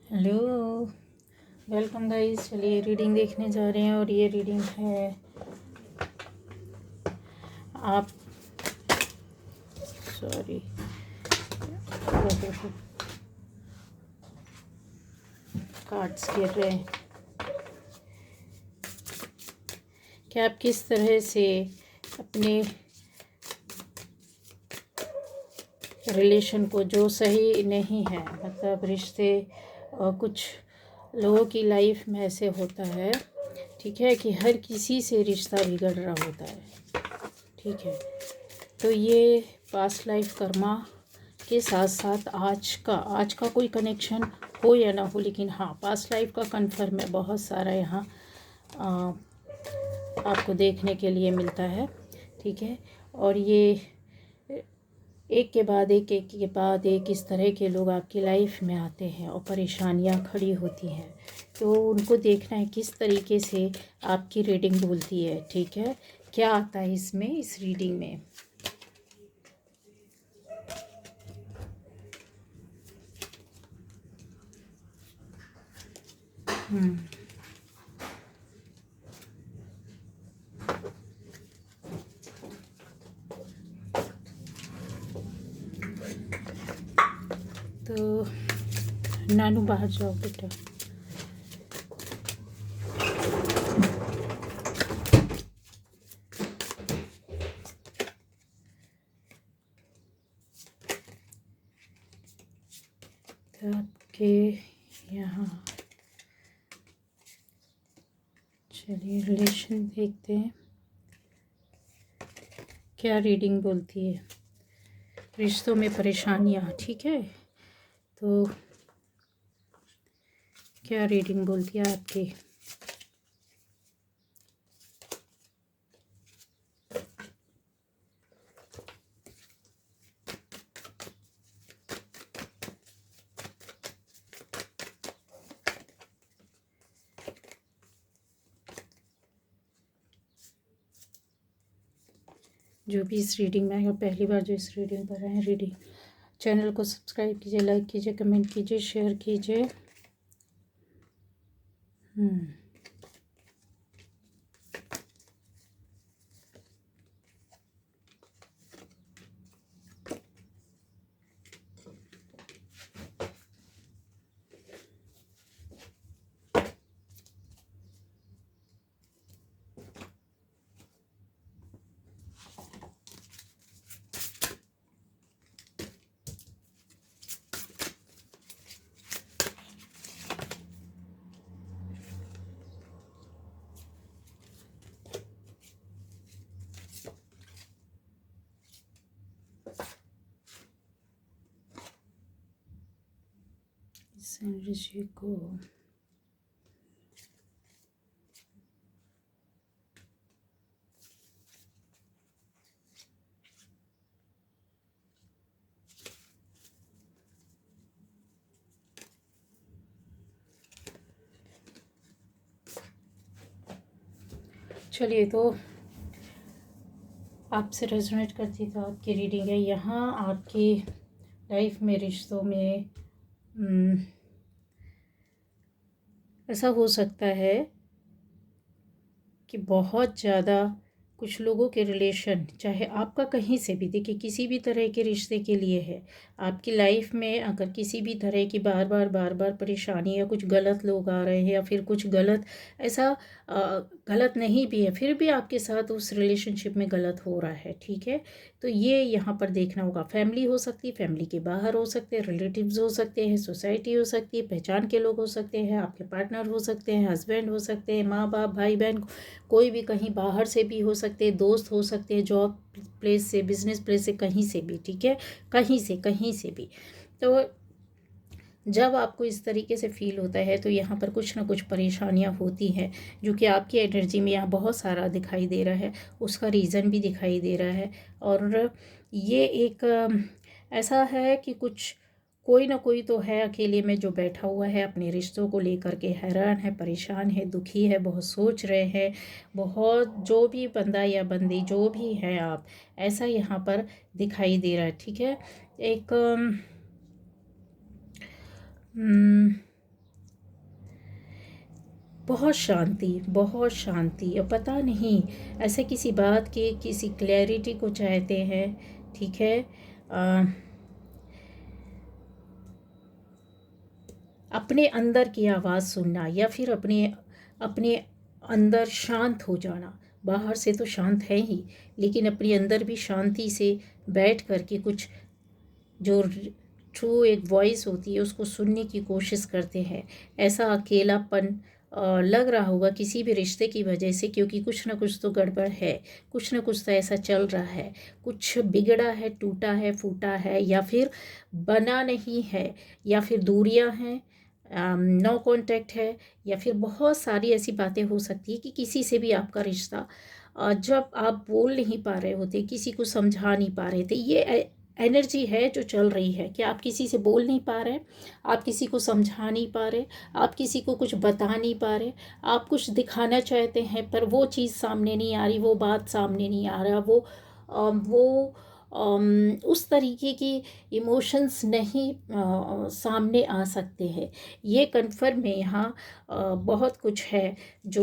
Hello, welcome guys. चलिए reading देखने जा रहे हैं और ये रीडिंग है आप सॉरी कार्ड्स गिर रहे हैं कि आप किस तरह से अपने रिलेशन को, जो सही नहीं है, मतलब रिश्ते, और कुछ लोगों की लाइफ में ऐसे होता है, ठीक है, कि हर किसी से रिश्ता बिगड़ रहा होता है, ठीक है। तो ये पास्ट लाइफ कर्मा के साथ साथ आज का कोई कनेक्शन हो या ना हो, लेकिन हाँ, पास्ट लाइफ का कन्फर्म है, बहुत सारा यहाँ आपको देखने के लिए मिलता है, ठीक है। और ये एक के बाद एक इस तरह के लोग आपकी लाइफ में आते हैं और परेशानियां खड़ी होती हैं, तो उनको देखना है किस तरीके से आपकी रीडिंग बोलती है, ठीक है। क्या आता है इसमें, इस रीडिंग में। तो नानू बाहर जाओ बेटा। तो आपके यहाँ चलिए रिलेशन देखते हैं क्या रीडिंग बोलती है। रिश्तों में परेशानियाँ, ठीक है। तो क्या रीडिंग बोलती है आपकी। जो भी इस रीडिंग में आएगा, पहली बार जो इस रीडिंग पर आए हैं, रीडिंग चैनल को सब्सक्राइब कीजिए, लाइक कीजिए, कमेंट कीजिए, शेयर कीजिए। इस एनर्जी को चलिए, तो आपसे रेजोनेट करती तो आपकी रीडिंग है। यहाँ आपकी लाइफ में रिश्तों में ऐसा हो सकता है कि बहुत ज़्यादा कुछ लोगों के रिलेशन, चाहे आपका कहीं से भी, देखिए किसी भी तरह के रिश्ते के लिए है, आपकी लाइफ में अगर किसी भी तरह की बार बार परेशानी या कुछ गलत लोग आ रहे हैं या फिर कुछ गलत ऐसा गलत नहीं भी है, फिर भी आपके साथ उस रिलेशनशिप में गलत हो रहा है, ठीक है। तो ये यहाँ पर देखना होगा। फैमिली हो सकती है, फैमिली के बाहर हो सकते हैं, रिलेटिव्स हो सकते हैं, सोसाइटी हो सकती है, पहचान के लोग हो सकते हैं, आपके पार्टनर हो सकते हैं, हस्बैंड हो सकते हैं, माँ बाप, भाई बहन, कोई भी कहीं बाहर से भी हो सकते हैं, दोस्त हो सकते हैं, जॉब प्लेस से, बिजनेस प्लेस से, कहीं से भी, ठीक है, कहीं से भी। तो जब आपको इस तरीके से फील होता है तो यहाँ पर कुछ ना कुछ परेशानियाँ होती हैं, जो कि आपकी एनर्जी में यहाँ बहुत सारा दिखाई दे रहा है, उसका रीज़न भी दिखाई दे रहा है। और ये एक ऐसा है कि कुछ कोई ना कोई तो है अकेले में जो बैठा हुआ है, अपने रिश्तों को लेकर के हैरान है, परेशान है, दुखी है, बहुत सोच रहे हैं, बहुत, जो भी बंदा या बंदी जो भी है आप, ऐसा यहाँ पर दिखाई दे रहा है, ठीक है। एक बहुत शांति, और पता नहीं ऐसे किसी बात की किसी क्लैरिटी को चाहते हैं, ठीक है। अ, अपने अंदर की आवाज़ सुनना, या फिर अपने अपने अंदर शांत हो जाना। बाहर से तो शांत है ही, लेकिन अपने अंदर भी शांति से बैठ कर के कुछ जो ट्रू एक वॉइस होती है उसको सुनने की कोशिश करते हैं। ऐसा अकेलापन लग रहा होगा किसी भी रिश्ते की वजह से, क्योंकि कुछ ना कुछ तो गड़बड़ है, कुछ ना कुछ तो ऐसा चल रहा है, कुछ बिगड़ा है, टूटा है, फूटा है, या फिर बना नहीं है, या फिर दूरियां हैं, नो कांटेक्ट है, या फिर बहुत सारी ऐसी बातें हो सकती है कि किसी से भी आपका रिश्ता जब आप बोल नहीं पा रहे होते, किसी को समझा नहीं पा रहे थे, ये एनर्जी है जो चल रही है कि आप किसी से बोल नहीं पा रहे, आप किसी को समझा नहीं पा रहे, आप किसी को कुछ बता नहीं पा रहे, आप कुछ दिखाना चाहते हैं पर वो चीज़ सामने नहीं आ रही, वो बात सामने नहीं आ रहा, वो उस तरीके की इमोशंस नहीं सामने आ सकते हैं। ये कन्फर्म है यहाँ। बहुत कुछ है जो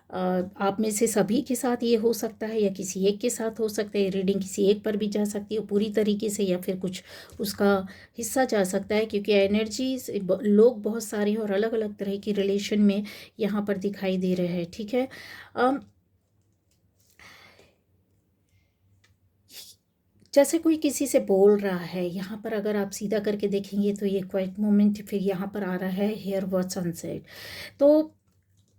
अ, आप में से सभी के साथ ये हो सकता है, या किसी एक के साथ हो सकता है। रीडिंग किसी एक पर भी जा सकती है पूरी तरीके से, या फिर कुछ उसका हिस्सा जा सकता है, क्योंकि एनर्जीज लोग बहुत सारे हैं और अलग अलग तरह की रिलेशन में यहाँ पर दिखाई दे रहे हैं, ठीक है। अम, जैसे कोई किसी से बोल रहा है, यहाँ पर अगर आप सीधा करके देखेंगे तो ये क्वाइट मोमेंट, फिर यहाँ पर आ रहा है हियर व्हाट सनसेट। तो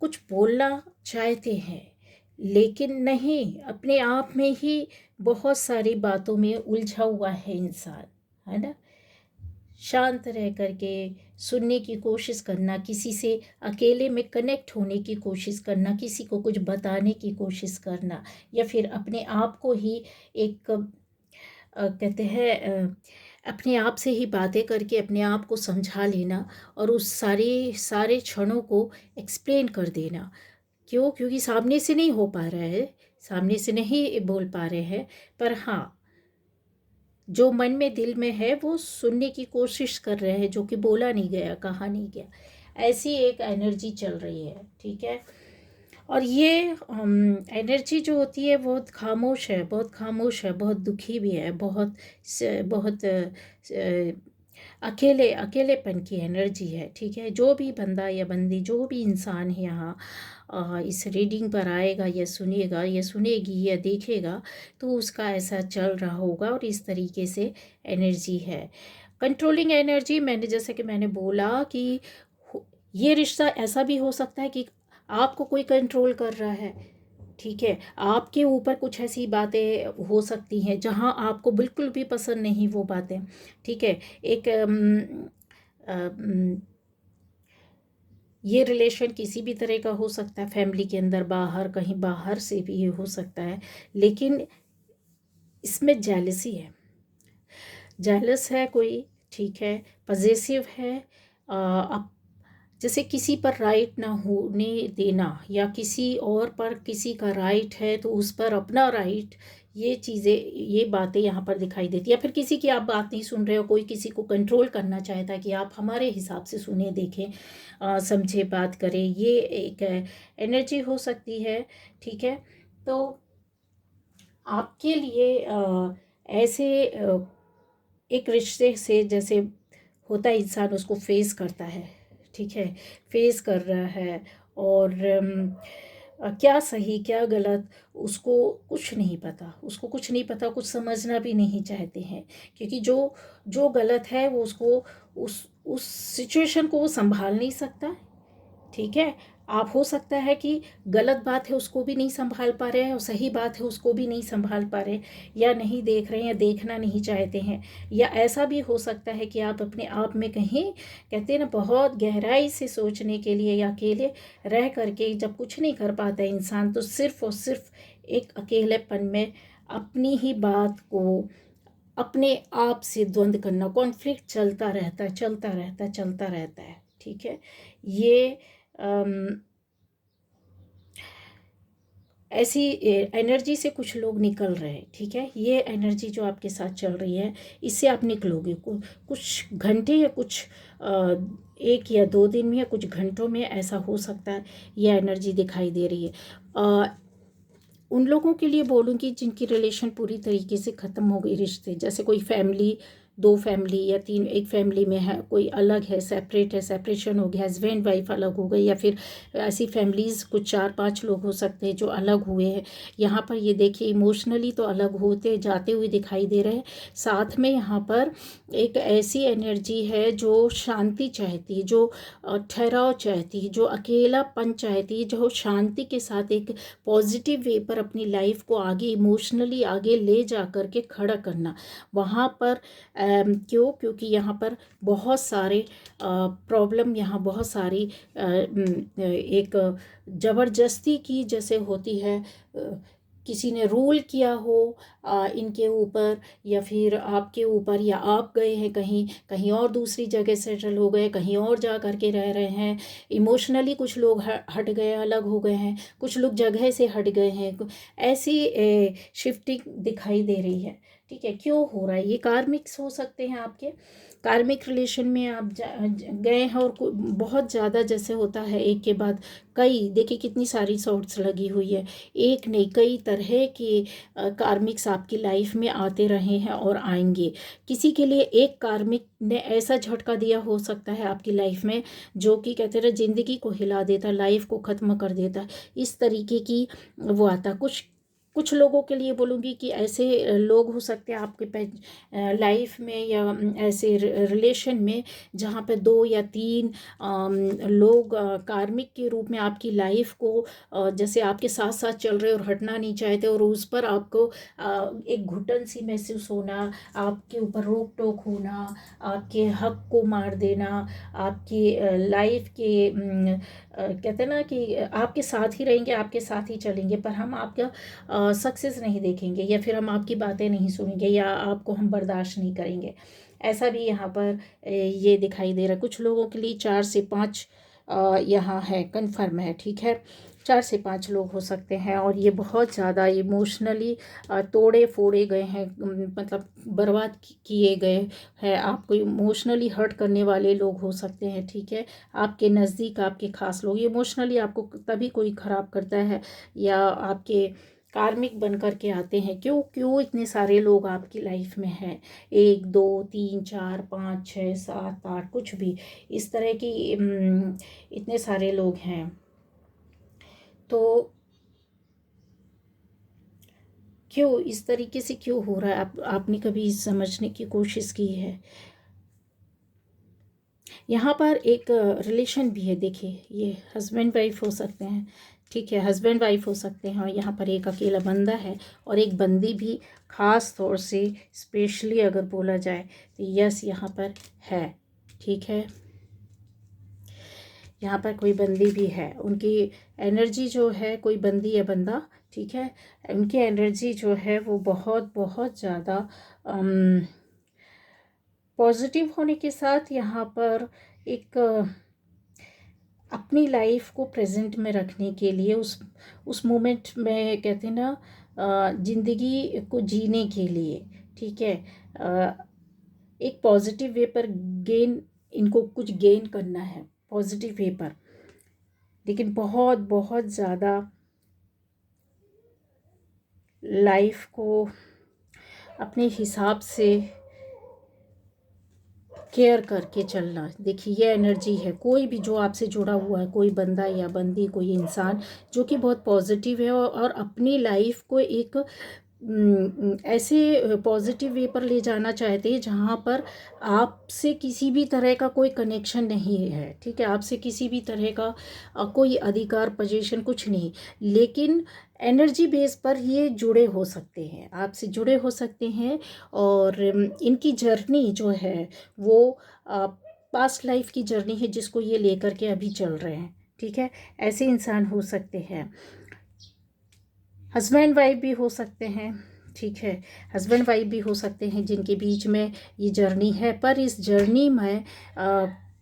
कुछ बोलना चाहते हैं, लेकिन नहीं, अपने आप में ही बहुत सारी बातों में उलझा हुआ है इंसान, है ना। शांत रह करके सुनने की कोशिश करना, किसी से अकेले में कनेक्ट होने की कोशिश करना, किसी को कुछ बताने की कोशिश करना, या फिर अपने आप को ही एक कहते हैं अपने आप से ही बातें करके अपने आप को समझा लेना, और उस सारे सारे क्षणों को एक्सप्लेन कर देना। क्यों? क्योंकि सामने से नहीं हो पा रहा है, सामने से नहीं बोल पा रहे हैं, पर हाँ, जो मन में दिल में है वो सुनने की कोशिश कर रहे हैं, जो कि बोला नहीं गया, कहा नहीं गया। ऐसी एक एनर्जी चल रही है, ठीक है। और ये एनर्जी जो होती है बहुत खामोश है, बहुत खामोश है, बहुत दुखी भी है, बहुत अकेलेपन की एनर्जी है, ठीक है। जो भी बंदा या बंदी, जो भी इंसान है यहाँ इस रीडिंग पर आएगा या सुनेगा या सुनेगी या देखेगा, तो उसका ऐसा चल रहा होगा, और इस तरीके से एनर्जी है। कंट्रोलिंग एनर्जी, मैंने जैसे कि मैंने बोला कि ये रिश्ता ऐसा भी हो सकता है कि आपको कोई कंट्रोल कर रहा है, ठीक है। आपके ऊपर कुछ ऐसी बातें हो सकती हैं जहां आपको बिल्कुल भी पसंद नहीं वो बातें, ठीक है। एक अम, ये रिलेशन किसी भी तरह का हो सकता है, फैमिली के अंदर, बाहर, कहीं बाहर से भी ये हो सकता है, लेकिन इसमें जेलसी है, जेलस है कोई, ठीक है, पजेसिव है। अब जैसे किसी पर राइट ना होने देना, या किसी और पर किसी का राइट है तो उस पर अपना राइट, ये चीज़ें, ये बातें यहाँ पर दिखाई देती है। फिर किसी की आप बात नहीं सुन रहे हो, कोई किसी को कंट्रोल करना चाहता है कि आप हमारे हिसाब से सुने, देखें, समझे, बात करें, ये एक एनर्जी हो सकती है, ठीक है। तो आपके लिए ऐसे एक रिश्ते से जैसे होता है, इंसान उसको फेस करता है, ठीक है, फेस कर रहा है, और क्या सही क्या गलत उसको कुछ नहीं पता, उसको कुछ नहीं पता, कुछ समझना भी नहीं चाहते हैं, क्योंकि जो जो गलत है वो उसको उस सिचुएशन को वो संभाल नहीं सकता, ठीक है। आप हो सकता है कि गलत बात है उसको भी नहीं संभाल पा रहे हैं, और सही बात है उसको भी नहीं संभाल पा रहे, या नहीं देख रहे हैं, या देखना नहीं चाहते हैं, या ऐसा भी हो सकता है कि आप अपने आप में कहीं, कहते हैं ना, बहुत गहराई से सोचने के लिए, या अकेले रह करके जब कुछ नहीं कर पाता है इंसान, तो सिर्फ और सिर्फ एक अकेलेपन में अपनी ही बात को अपने आप से द्वंद करना, कॉन्फ्लिक्ट चलता रहता है, चलता रहता है, चलता रहता है, ठीक है। ये अम, ऐसी एनर्जी से कुछ लोग निकल रहे हैं, ठीक है। ये एनर्जी जो आपके साथ चल रही है, इससे आप निकलोगे कुछ घंटे या कुछ एक या दो दिन में या कुछ घंटों में ऐसा हो सकता है। ये एनर्जी दिखाई दे रही है। उन लोगों के लिए बोलूँगी जिनकी रिलेशन पूरी तरीके से ख़त्म हो गई, रिश्ते, जैसे कोई फैमिली, दो फैमिली या तीन, एक फैमिली में है, कोई अलग है, सेपरेट है, सेपरेशन हो गया, हस्बैंड वाइफ अलग हो गई, या फिर ऐसी फैमिलीज़ कुछ 4-5 लोग हो सकते हैं जो अलग हुए हैं। यहाँ पर ये देखिए इमोशनली तो अलग होते जाते हुए दिखाई दे रहे हैं, साथ में यहाँ पर एक ऐसी एनर्जी है जो शांति चाहती है, जो ठहराव चाहती है, जो अकेलापन चाहती है, जो शांति के साथ एक पॉजिटिव वे पर अपनी लाइफ को आगे इमोशनली आगे ले जा कर के खड़ा करना। वहाँ पर क्योंकि यहाँ पर बहुत सारे प्रॉब्लम, यहाँ बहुत सारी एक ज़बरदस्ती की जैसे होती है, किसी ने रूल किया हो इनके ऊपर या फिर आपके ऊपर, या आप गए हैं कहीं कहीं और दूसरी जगह सेटल हो गए, कहीं और जा कर के रह रहे हैं। इमोशनली कुछ लोग हट गए, अलग हो गए हैं, कुछ लोग जगह से हट गए हैं। ऐसी शिफ्टिंग दिखाई दे रही है, ठीक है। क्यों हो रहा है ये? कार्मिक्स हो सकते हैं आपके, कार्मिक रिलेशन में आप गए हैं और बहुत ज़्यादा जैसे होता है एक के बाद कई, देखिए कितनी सारी सॉर्ट्स लगी हुई है, एक नहीं कई तरह के कार्मिक्स आपकी लाइफ में आते रहे हैं और आएंगे। किसी के लिए एक कार्मिक ने ऐसा झटका दिया हो सकता है आपकी लाइफ में जो कि कहते रहे ज़िंदगी को हिला देता, लाइफ को ख़त्म कर देता, इस तरीके की वो आता। कुछ लोगों के लिए बोलूँगी कि ऐसे लोग हो सकते हैं आपके लाइफ में या ऐसे रिलेशन में जहाँ पे 2 या 3 लोग कार्मिक के रूप में आपकी लाइफ को जैसे आपके साथ साथ चल रहे और हटना नहीं चाहते, और उस पर आपको एक घुटन सी महसूस होना, आपके ऊपर रोक टोक होना, आपके हक को मार देना, आपकी लाइफ के कहते हैं ना कि आपके साथ ही रहेंगे, आपके साथ ही चलेंगे, पर हम आपका सक्सेस नहीं देखेंगे, या फिर हम आपकी बातें नहीं सुनेंगे, या आपको हम बर्दाश्त नहीं करेंगे। ऐसा भी यहाँ पर ये दिखाई दे रहा है। कुछ लोगों के लिए 4 से 5 यहाँ है, कन्फर्म है, ठीक है। 4 से 5 लोग हो सकते हैं, और ये बहुत ज़्यादा इमोशनली तोड़े फोड़े गए हैं, मतलब बर्बाद किए गए हैं। आपको इमोशनली हर्ट करने वाले लोग हो सकते हैं, ठीक है। आपके नज़दीक आपके खास लोग इमोशनली आपको तभी कोई ख़राब करता है या आपके कार्मिक बन कर के आते हैं। क्यों क्यों इतने सारे लोग आपकी लाइफ में हैं? 1 2 3 4 5 6 7 8, कुछ भी इस तरह की इतने सारे लोग हैं। तो क्यों इस तरीके से क्यों हो रहा है? आपने कभी समझने की कोशिश की है? यहाँ पर एक रिलेशन भी है, देखिए ये हस्बैंड वाइफ हो सकते हैं, ठीक है, हस्बैंड वाइफ हो सकते हैं, और यहाँ पर एक अकेला बंदा है और एक बंदी भी, ख़ास तौर से स्पेशली अगर बोला जाए तो यस यहाँ पर है, ठीक है। यहाँ पर कोई बंदी भी है, उनकी एनर्जी जो है, कोई बंदी या बंदा, ठीक है, उनकी एनर्जी जो है वो बहुत बहुत ज़्यादा पॉजिटिव होने के साथ यहाँ पर एक अपनी लाइफ को प्रेजेंट में रखने के लिए उस मोमेंट में कहते हैं ना ज़िंदगी को जीने के लिए, ठीक है, एक पॉजिटिव वे पर गेन, इनको कुछ गेन करना है पॉजिटिव वे पर, लेकिन बहुत बहुत ज़्यादा लाइफ को अपने हिसाब से केयर करके चलना। देखिए ये एनर्जी है, कोई भी जो आपसे जुड़ा हुआ है, कोई बंदा या बंदी, कोई इंसान जो कि बहुत पॉजिटिव है और अपनी लाइफ को एक ऐसे पॉजिटिव वे पर ले जाना चाहते हैं जहाँ पर आपसे किसी भी तरह का कोई कनेक्शन नहीं है, ठीक है, आपसे किसी भी तरह का कोई अधिकार पोजीशन कुछ नहीं, लेकिन एनर्जी बेस पर ये जुड़े हो सकते हैं, आपसे जुड़े हो सकते हैं। और इनकी जर्नी जो है वो पास्ट लाइफ की जर्नी है जिसको ये लेकर के अभी चल रहे हैं, ठीक है। ऐसे इंसान हो सकते हैं, हस्बैंड वाइफ भी हो सकते हैं, ठीक है, हस्बैंड वाइफ भी हो सकते हैं जिनके बीच में ये जर्नी है, पर इस जर्नी में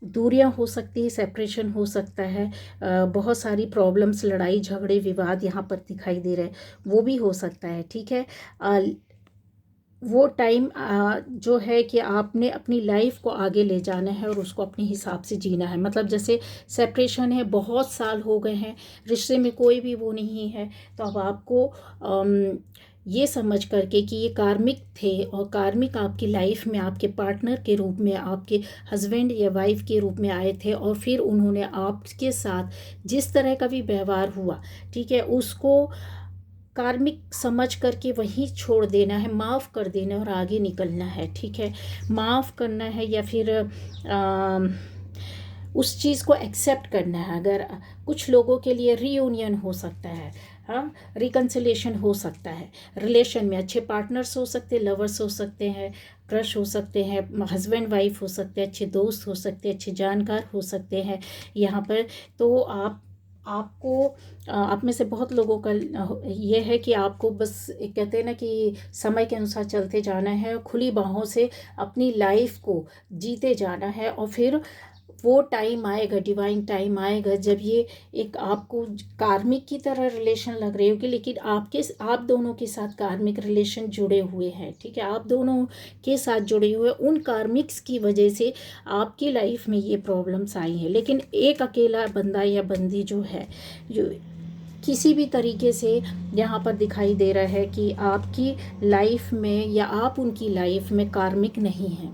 दूरियां हो सकती है, सेपरेशन हो सकता है, बहुत सारी प्रॉब्लम्स, लड़ाई झगड़े विवाद यहाँ पर दिखाई दे रहे हैं, वो भी हो सकता है। ठीक है, वो टाइम जो है कि आपने अपनी लाइफ को आगे ले जाना है और उसको अपने हिसाब से जीना है। मतलब जैसे सेपरेशन है, बहुत साल हो गए हैं, रिश्ते में कोई भी वो नहीं है, तो अब आपको ये समझ करके कि ये कार्मिक थे और कार्मिक आपकी लाइफ में आपके पार्टनर के रूप में, आपके हस्बैंड या वाइफ के रूप में आए थे, और फिर उन्होंने आपके साथ जिस तरह का भी व्यवहार हुआ, ठीक है, उसको कार्मिक समझ करके वहीं छोड़ देना है, माफ़ कर देना और आगे निकलना है। ठीक है, माफ़ करना है या फिर उस चीज़ को एक्सेप्ट करना है। अगर कुछ लोगों के लिए रीयूनियन हो सकता है, हाँ, रिकन्सिलेशन हो सकता है, रिलेशन में अच्छे पार्टनर्स हो सकते हैं, लवर्स हो सकते हैं, क्रश हो सकते हैं, हस्बैंड वाइफ हो सकते हैं, अच्छे दोस्त हो सकते हैं, अच्छे जानकार हो सकते हैं यहाँ पर। तो आपको आप में से बहुत लोगों का ये है कि आपको बस एक कहते हैं ना कि समय के अनुसार चलते जाना है, खुली बाहों से अपनी लाइफ को जीते जाना है, और फिर वो टाइम आएगा, डिवाइन टाइम आएगा, जब ये एक आपको कार्मिक की तरह रिलेशन लग रही होगी, लेकिन आप दोनों के साथ कार्मिक रिलेशन जुड़े हुए हैं। ठीक है, आप दोनों के साथ जुड़े हुए उन कार्मिक्स की वजह से आपकी लाइफ में ये प्रॉब्लम्स आई हैं। लेकिन एक अकेला बंदा या बंदी जो है, जो किसी भी तरीके से यहाँ पर दिखाई दे रहा है कि आपकी लाइफ में या आप उनकी लाइफ में कार्मिक नहीं हैं,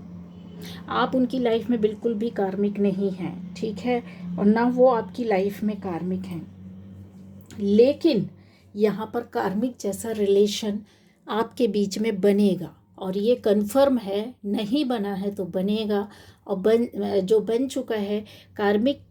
आप उनकी लाइफ में बिल्कुल भी कार्मिक नहीं हैं। ठीक है, और ना वो आपकी लाइफ में कार्मिक हैं। लेकिन यहाँ पर कार्मिक जैसा रिलेशन आपके बीच में बनेगा, और ये कंफर्म है, नहीं बना है तो बनेगा, और जो बन चुका है, कार्मिक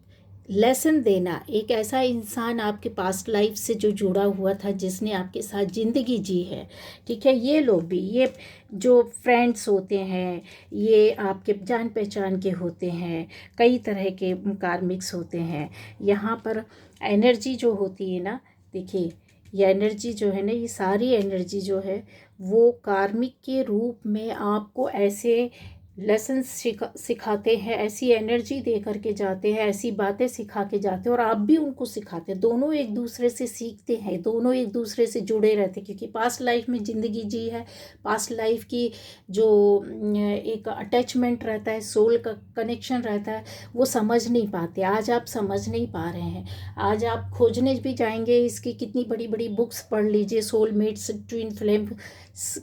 लेसन देना। एक ऐसा इंसान आपके पास्ट लाइफ से जो जुड़ा हुआ था, जिसने आपके साथ ज़िंदगी जी है, ठीक है, ये लोग भी, ये जो फ्रेंड्स होते हैं, ये आपके जान पहचान के होते हैं, कई तरह के कार्मिक्स होते हैं। यहाँ पर एनर्जी जो होती है ना, देखिए, ये एनर्जी जो है ना, ये सारी एनर्जी जो है वो कार्मिक के रूप में आपको ऐसे लेसन सिखाते हैं, ऐसी एनर्जी दे करके जाते हैं, ऐसी बातें सिखा के जाते हैं, और आप भी उनको सिखाते हैं। दोनों एक दूसरे से सीखते हैं, दोनों एक दूसरे से जुड़े रहते हैं, क्योंकि पास्ट लाइफ में ज़िंदगी जी है, पास्ट लाइफ की जो एक अटैचमेंट रहता है, सोल का कनेक्शन रहता है, वो समझ नहीं पाते। आज आप समझ नहीं पा रहे हैं, आज आप खोजने भी जाएंगे, इसकी कितनी बड़ी बड़ी बुक्स पढ़ लीजिए, सोलमेट्स, ट्विन फ्लेम,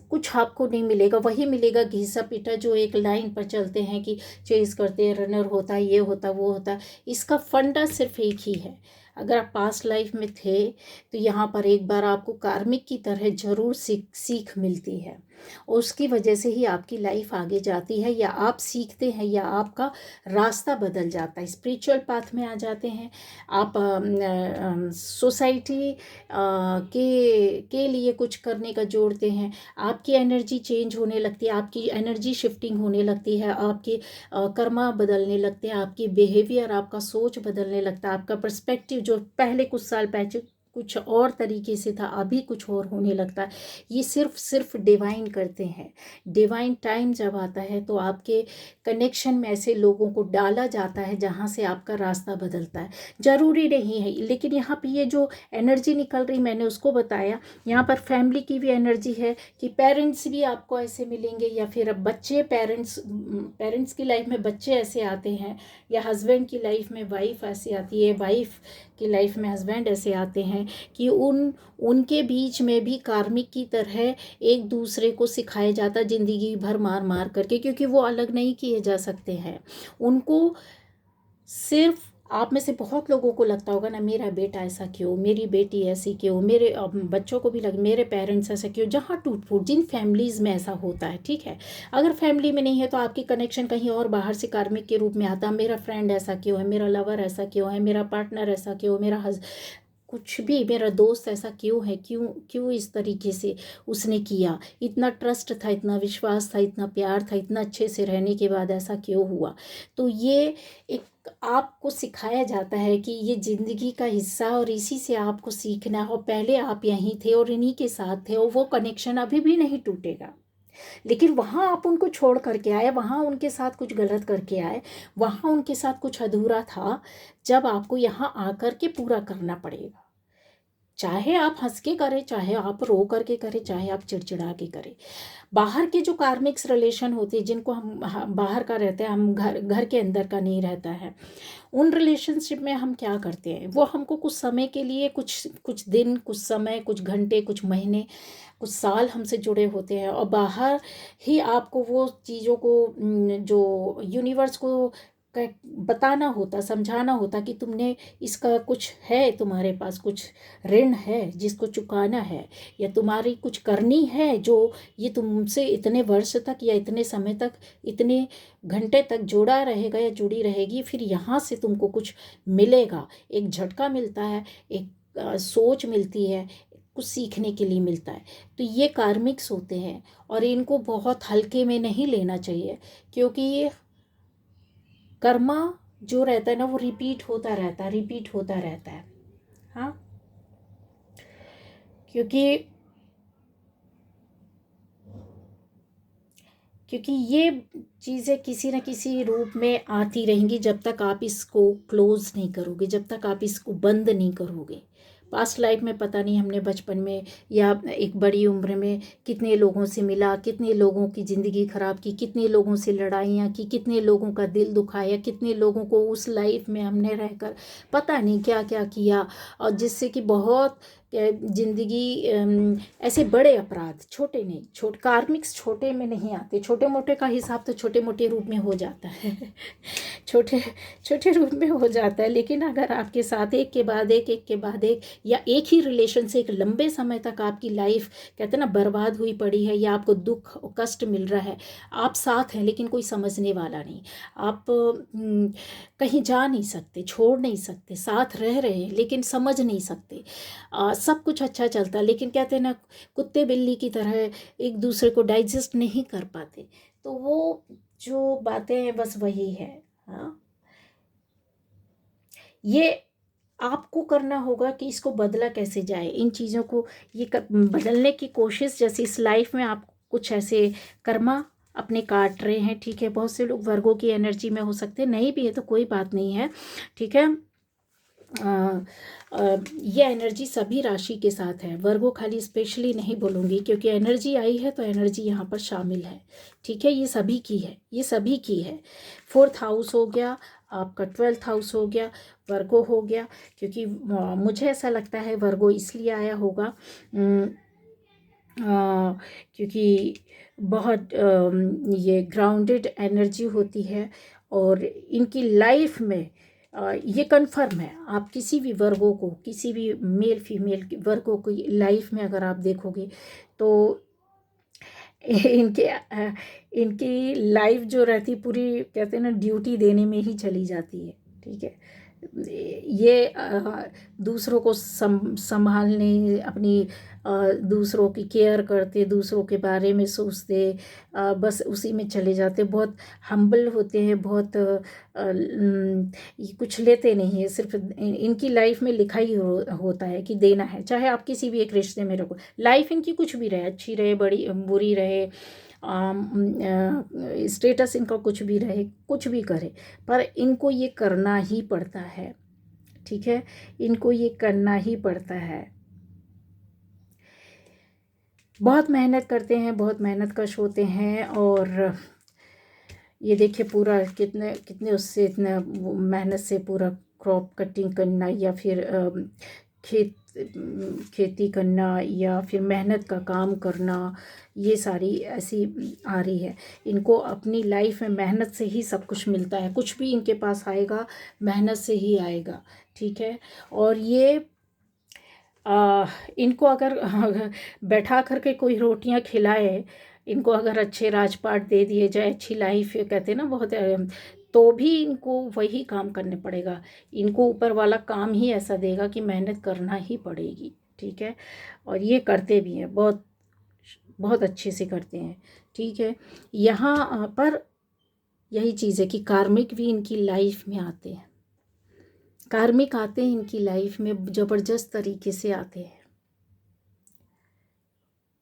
कुछ आपको नहीं मिलेगा। वही मिलेगा घिसा पिटा, जो एक लाइन पर चलते हैं कि चेस करते हैं, रनर होता है, ये होता वो होता। इसका फंडा सिर्फ एक ही है, अगर आप पास्ट लाइफ में थे तो यहाँ पर एक बार आपको कार्मिक की तरह ज़रूर सीख मिलती है, और उसकी वजह से ही आपकी लाइफ आगे जाती है, या आप सीखते हैं, या आपका रास्ता बदल जाता है, स्पिरिचुअल पाथ में आ जाते हैं आप, सोसाइटी के लिए कुछ करने का जोड़ते हैं, आपकी एनर्जी चेंज होने लगती है, आपकी एनर्जी शिफ्टिंग होने लगती है, आपके कर्मा बदलने लगते हैं, आपकी बिहेवियर, आपका सोच बदलने लगता है, आपका पर्सपेक्टिव जो पहले कुछ साल पहले कुछ और तरीके से था, अभी कुछ और होने लगता है। ये सिर्फ डिवाइन करते हैं। डिवाइन टाइम जब आता है तो आपके कनेक्शन में ऐसे लोगों को डाला जाता है जहाँ से आपका रास्ता बदलता है। ज़रूरी नहीं है, लेकिन यहाँ पे ये जो एनर्जी निकल रही, मैंने उसको बताया, यहाँ पर फैमिली की भी एनर्जी है कि पेरेंट्स भी आपको ऐसे मिलेंगे, या फिर अब बच्चे, पेरेंट्स की लाइफ में बच्चे ऐसे आते हैं, या हस्बैंड की लाइफ में वाइफ ऐसी आती है, वाइफ की लाइफ में हस्बैंड ऐसे आते हैं, कि उनके बीच में भी कार्मिक की तरह एक दूसरे को सिखाया जाता, ज़िंदगी भर मार मार करके, क्योंकि वो अलग नहीं किए जा सकते हैं। उनको सिर्फ, आप में से बहुत लोगों को लगता होगा ना, मेरा बेटा ऐसा क्यों, मेरी बेटी ऐसी क्यों, मेरे बच्चों को भी लगे मेरे पेरेंट्स ऐसा क्यों, जहाँ टूट फूट, जिन फैमिलीज़ में ऐसा होता है, ठीक है। अगर फैमिली में नहीं है तो आपकी कनेक्शन कहीं और बाहर से कार्मिक के रूप में आता, मेरा फ्रेंड ऐसा क्यों है, मेरा लवर ऐसा क्यों है, मेरा पार्टनर ऐसा क्यों, मेरा कुछ भी, मेरा दोस्त ऐसा क्यों है, क्यों क्यों इस तरीके से उसने किया, इतना ट्रस्ट था, इतना विश्वास था, इतना प्यार था, इतना अच्छे से रहने के बाद ऐसा क्यों हुआ। तो ये एक आपको सिखाया जाता है कि ये ज़िंदगी का हिस्सा, और इसी से आपको सीखना है, और पहले आप यहीं थे और इन्हीं के साथ थे, और वो कनेक्शन अभी भी नहीं टूटेगा। लेकिन वहाँ आप उनको छोड़ करके आए, वहाँ उनके साथ कुछ गलत करके आए, वहाँ उनके साथ कुछ अधूरा था, जब आपको यहाँ आकर के पूरा करना पड़ेगा। चाहे आप हंस के करें, चाहे आप रो करके करें, चाहे आप चिड़चिड़ा के करें। बाहर के जो कार्मिक्स रिलेशन होते हैं, जिनको हम बाहर का रहता है, हम घर घर के अंदर का नहीं रहता है, उन रिलेशनशिप में हम क्या करते हैं, वो हमको कुछ समय के लिए, कुछ कुछ दिन, कुछ समय, कुछ घंटे, कुछ महीने, कुछ साल हमसे जुड़े होते हैं, और बाहर ही आपको वो चीज़ों को जो यूनिवर्स को बताना होता, समझाना होता कि तुमने इसका कुछ है, तुम्हारे पास कुछ ऋण है जिसको चुकाना है, या तुम्हारी कुछ करनी है जो ये तुमसे इतने वर्ष तक या इतने समय तक, इतने घंटे तक जुड़ा रहेगा या जुड़ी रहेगी, फिर यहाँ से तुमको कुछ मिलेगा, एक झटका मिलता है, एक सोच मिलती है, कुछ सीखने के लिए मिलता है। तो ये कार्मिक्स होते हैं, और इनको बहुत हल्के में नहीं लेना चाहिए, क्योंकि ये कर्मा जो रहता है ना, वो रिपीट होता रहता है, रिपीट होता रहता है। हाँ, क्योंकि क्योंकि ये चीज़ें किसी न किसी रूप में आती रहेंगी, जब तक आप इसको क्लोज़ नहीं करोगे, जब तक आप इसको बंद नहीं करोगे। पास्ट लाइफ में पता नहीं हमने बचपन में या एक बड़ी उम्र में कितने लोगों से मिला, कितने लोगों की ज़िंदगी ख़राब की, कितने लोगों से लड़ाइयाँ की, कितने लोगों का दिल दुखाया, कितने लोगों को उस लाइफ में हमने रहकर पता नहीं क्या क्या किया, और जिससे कि बहुत ज़िंदगी ऐसे बड़े अपराध, छोटे नहीं, कार्मिक्स छोटे में नहीं आते, छोटे मोटे का हिसाब तो छोटे मोटे रूप में हो जाता है छोटे छोटे रूप में हो जाता है। लेकिन अगर आपके साथ एक के बाद एक, एक के बाद एक, या एक ही रिलेशन से एक लंबे समय तक आपकी लाइफ कहते हैं ना बर्बाद हुई पड़ी है, या आपको दुख और कष्ट मिल रहा है, आप साथ हैं लेकिन कोई समझने वाला नहीं, आप कहीं जा नहीं सकते, छोड़ नहीं सकते, साथ रह रहे हैं लेकिन समझ नहीं सकते, सब कुछ अच्छा चलता है, लेकिन कहते हैं ना कुत्ते बिल्ली की तरह एक दूसरे को डाइजेस्ट नहीं कर पाते। तो वो जो बातें हैं बस वही है। हाँ, ये आपको करना होगा कि इसको बदला कैसे जाए, इन चीज़ों को बदलने की कोशिश, जैसे इस लाइफ में आप कुछ ऐसे कर्मा अपने काट रहे हैं। ठीक है, बहुत से लोग वर्गों की एनर्जी में हो सकते हैं, नहीं भी है तो कोई बात नहीं है। ठीक है, ये एनर्जी सभी राशि के साथ है, वर्गो खाली स्पेशली नहीं बोलूँगी, क्योंकि एनर्जी आई है तो एनर्जी यहाँ पर शामिल है। ठीक है, ये सभी की है, ये सभी की है। 4th हाउस हो गया आपका, 12th हाउस हो गया, वर्गो हो गया, क्योंकि मुझे ऐसा लगता है वर्गो इसलिए आया होगा क्योंकि बहुत ये ग्राउंडेड एनर्जी होती है, और इनकी लाइफ में ये कन्फर्म है, आप किसी भी वर्गों को, किसी भी मेल फीमेल वर्गों की लाइफ में अगर आप देखोगे तो इनके इनकी लाइफ जो रहती पूरी कहते हैं ना ड्यूटी देने में ही चली जाती है। ठीक है, ये दूसरों को संभालने, अपनी दूसरों की केयर करते, दूसरों के बारे में सोचते, बस उसी में चले जाते, बहुत हम्बल होते हैं, बहुत ये कुछ लेते नहीं है, सिर्फ इनकी लाइफ में लिखा ही होता है कि देना है। चाहे आप किसी भी एक रिश्ते में रखो, लाइफ इनकी कुछ भी रहे, अच्छी रहे, बड़ी बुरी रहे, स्टेटस इनका कुछ भी रहे, कुछ भी करे, पर इनको ये करना ही पड़ता है। ठीक है, इनको ये करना ही पड़ता है। बहुत मेहनत करते हैं, बहुत मेहनत कश होते हैं, और ये देखिए पूरा कितने कितने उससे इतना मेहनत से पूरा क्रॉप कटिंग करना, या फिर खेती करना, या फिर मेहनत का काम करना, ये सारी ऐसी आ रही है। इनको अपनी लाइफ में मेहनत से ही सब कुछ मिलता है, कुछ भी इनके पास आएगा मेहनत से ही आएगा। ठीक है, और ये इनको अगर बैठा करके कोई रोटियां खिलाए, इनको अगर अच्छे राजपाट दे दिए जाए, अच्छी लाइफ कहते हैं ना बहुत, तो भी इनको वही काम करने पड़ेगा। इनको ऊपर वाला काम ही ऐसा देगा कि मेहनत करना ही पड़ेगी। ठीक है, और ये करते भी हैं, बहुत बहुत अच्छे से करते हैं। ठीक है, यहाँ पर यही चीज़ है कि कार्मिक भी इनकी लाइफ में आते हैं, कार्मिक आते हैं इनकी लाइफ में, ज़बरदस्त तरीके से आते हैं,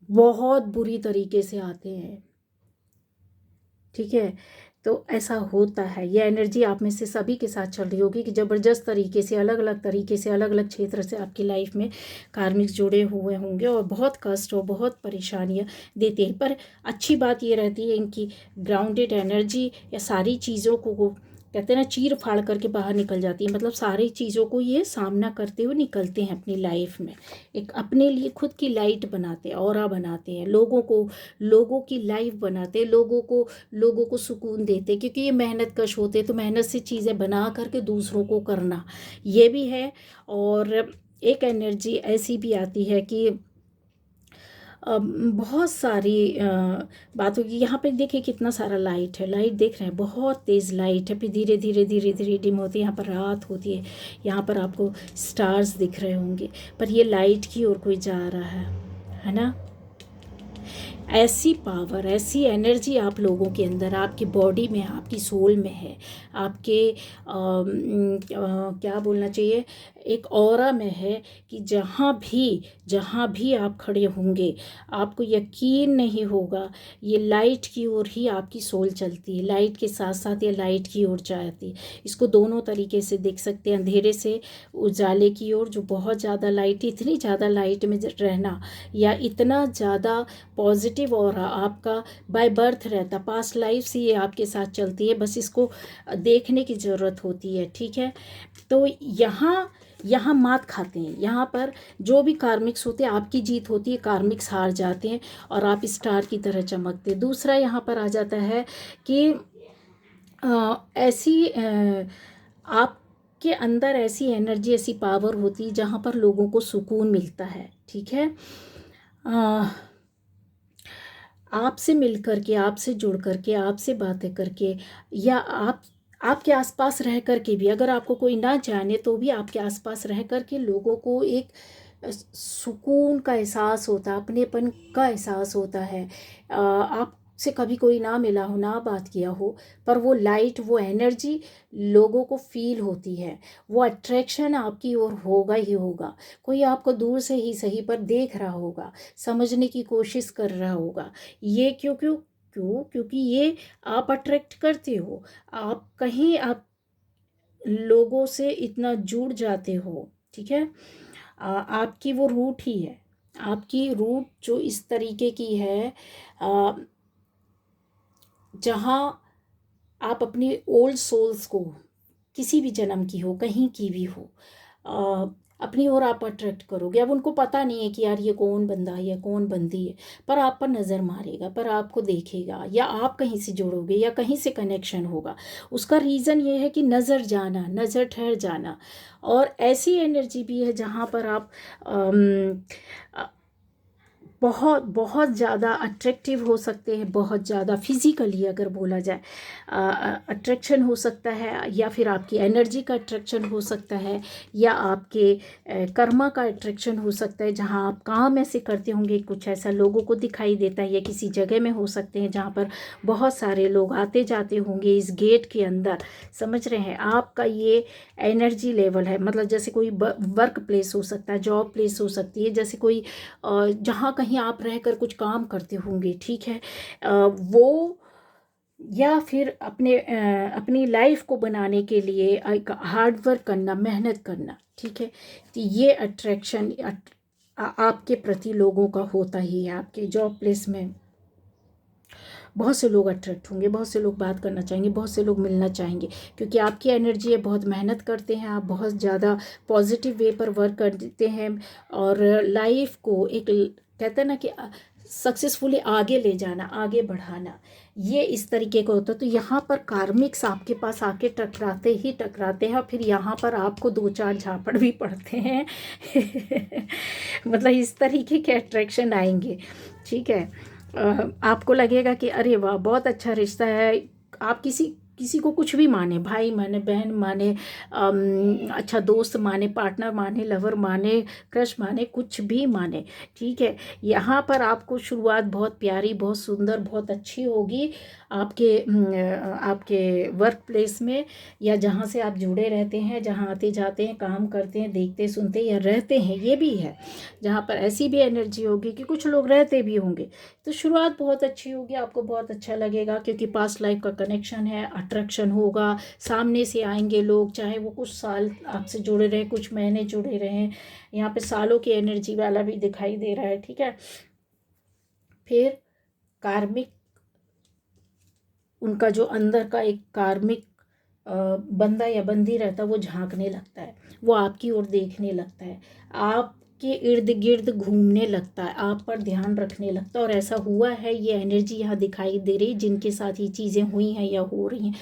बहुत बुरी तरीके से आते हैं। ठीक है। तो ऐसा होता है, ये एनर्जी आप में से सभी के साथ चल रही होगी कि ज़बरदस्त तरीके से, अलग अलग तरीके से, अलग अलग क्षेत्र से आपकी लाइफ में कार्मिक्स जुड़े हुए होंगे और बहुत कष्ट और बहुत परेशानियाँ देते हैं। पर अच्छी बात ये रहती है इनकी ग्राउंडेड एनर्जी या सारी चीज़ों को कहते हैं ना चीर फाड़ करके बाहर निकल जाती है, मतलब सारी चीज़ों को ये सामना करते हुए निकलते हैं अपनी लाइफ में। एक अपने लिए खुद की लाइट बनाते हैं, ऑरा बनाते हैं, लोगों की लाइफ बनाते हैं, लोगों को सुकून देते, क्योंकि ये मेहनत कश होते हैं। तो मेहनत से चीज़ें बना करके दूसरों को करना, ये भी है। और एक एनर्जी ऐसी भी आती है कि बहुत सारी बात होगी। यहाँ पे देखिए कितना सारा लाइट है, लाइट देख रहे हैं, बहुत तेज़ लाइट है, फिर धीरे धीरे धीरे धीरे डिम होती है। यहाँ पर रात होती है, यहाँ पर आपको स्टार्स दिख रहे होंगे, पर ये लाइट की ओर कोई जा रहा है ना। ऐसी पावर, ऐसी एनर्जी आप लोगों के अंदर, आपकी बॉडी में, आपकी सोल में है, आपके क्या बोलना चाहिए, एक ऑरा में है कि जहाँ भी आप खड़े होंगे आपको यकीन नहीं होगा, ये लाइट की ओर ही आपकी सोल चलती है, लाइट के साथ साथ ये लाइट की ओर जाती है। इसको दोनों तरीके से देख सकते हैं, अंधेरे से उजाले की ओर, जो बहुत ज़्यादा लाइट, इतनी ज़्यादा लाइट में रहना या इतना ज़्यादा पॉजिटिव ऑरा आपका बाय बर्थ रहता, पास्ट लाइफ से ये आपके साथ चलती है, बस इसको देखने की ज़रूरत होती है। ठीक है, तो यहाँ मात खाते हैं, यहाँ पर जो भी कार्मिक्स होते हैं आपकी जीत होती है, कार्मिक्स हार जाते हैं और आप स्टार की तरह चमकते हैं। दूसरा यहाँ पर आ जाता है कि ऐसी आपके अंदर ऐसी एनर्जी, ऐसी पावर होती है जहाँ पर लोगों को सुकून मिलता है। ठीक है, आपसे मिल करके, आपसे जुड़ करके, आपसे बातें करके, या आपके आसपास रह करके भी, अगर आपको कोई ना जाने तो भी आपके आसपास रह करके लोगों को एक सुकून का एहसास होता है, अपनेपन का एहसास होता है। आपसे कभी कोई ना मिला हो, ना बात किया हो, पर वो लाइट, वो एनर्जी लोगों को फील होती है, वो अट्रैक्शन आपकी ओर होगा ही होगा। कोई आपको दूर से ही सही पर देख रहा होगा, समझने की कोशिश कर रहा होगा। ये क्योंकि ये आप अट्रैक्ट करते हो, आप लोगों से इतना जुड़ जाते हो। ठीक है, आपकी वो रूट ही है, आपकी रूट जो इस तरीके की है, जहाँ आप अपनी ओल्ड सोल्स को, किसी भी जन्म की हो, कहीं की भी हो, अपनी ओर आप अट्रैक्ट करोगे। अब उनको पता नहीं है कि यार ये कौन बंदा है या कौन बंदी है, पर आप पर नज़र मारेगा, पर आपको देखेगा, या आप कहीं से जुड़ोगे या कहीं से कनेक्शन होगा। उसका रीज़न ये है कि नज़र जाना, नज़र ठहर जाना। और ऐसी एनर्जी भी है जहाँ पर आप बहुत बहुत ज़्यादा अट्रैक्टिव हो सकते हैं, बहुत ज़्यादा फिज़िकली अगर बोला जाए अट्रैक्शन हो सकता है, या फिर आपकी एनर्जी का अट्रैक्शन हो सकता है, या आपके कर्मा का अट्रैक्शन हो सकता है। जहाँ आप काम ऐसे करते होंगे, कुछ ऐसा लोगों को दिखाई देता है, या किसी जगह में हो सकते हैं जहाँ पर बहुत सारे लोग आते जाते होंगे इस गेट के अंदर। समझ रहे हैं, आपका ये एनर्जी लेवल है, मतलब जैसे कोई वर्क प्लेस हो सकता है, जॉब प्लेस हो सकती है, जैसे कोई जहाँ कहीं आप रहकर कुछ काम करते होंगे। ठीक है, वो, या फिर अपनी लाइफ को बनाने के लिए एक हार्ड वर्क करना, मेहनत करना। ठीक है, तो ये अट्रैक्शन आपके प्रति लोगों का होता ही है। आपके जॉब प्लेस में बहुत से लोग अट्रैक्ट होंगे, बहुत से लोग बात करना चाहेंगे, बहुत से लोग मिलना चाहेंगे, क्योंकि आपकी एनर्जी है, बहुत मेहनत करते हैं आप, बहुत ज़्यादा पॉजिटिव वे पर वर्क करते हैं, और लाइफ को एक कहते हैं ना कि सक्सेसफुली आगे ले जाना, आगे बढ़ाना, ये इस तरीके का होता है। तो यहाँ पर कार्मिक्स आपके पास आके टकराते हैं, और फिर यहाँ पर आपको 2-4 झापड़ भी पड़ते हैं मतलब इस तरीके के अट्रैक्शन आएंगे। ठीक है, आपको लगेगा कि अरे वाह बहुत अच्छा रिश्ता है, आप किसी को कुछ भी माने, भाई माने, बहन माने, अच्छा दोस्त माने, पार्टनर माने, लवर माने, क्रश माने, कुछ भी माने, ठीक है। यहाँ पर आपको शुरुआत बहुत प्यारी, बहुत सुंदर, बहुत अच्छी होगी आपके वर्क प्लेस में, या जहाँ से आप जुड़े रहते हैं, जहाँ आते जाते हैं, काम करते हैं, देखते सुनते या रहते हैं, ये भी है जहाँ पर ऐसी भी एनर्जी होगी कि कुछ लोग रहते भी होंगे। तो शुरुआत बहुत अच्छी होगी, आपको बहुत अच्छा लगेगा, क्योंकि पास्ट लाइफ का कनेक्शन है, अट्रैक्शन होगा, सामने से आएंगे लोग, चाहे वो कुछ साल आपसे जुड़े रहे, कुछ महीने जुड़े रहे। यहाँ पे सालों की एनर्जी वाला भी दिखाई दे रहा है, ठीक है। फिर कार्मिक, उनका जो अंदर का एक कार्मिक बंदा या बंदी रहता है, वो झांकने लगता है, वो आपकी ओर देखने लगता है, आपके इर्द गिर्द घूमने लगता है, आप पर ध्यान रखने लगता है। और ऐसा हुआ है, ये एनर्जी यहाँ दिखाई दे रही, जिनके साथ ये चीज़ें हुई हैं या हो रही हैं,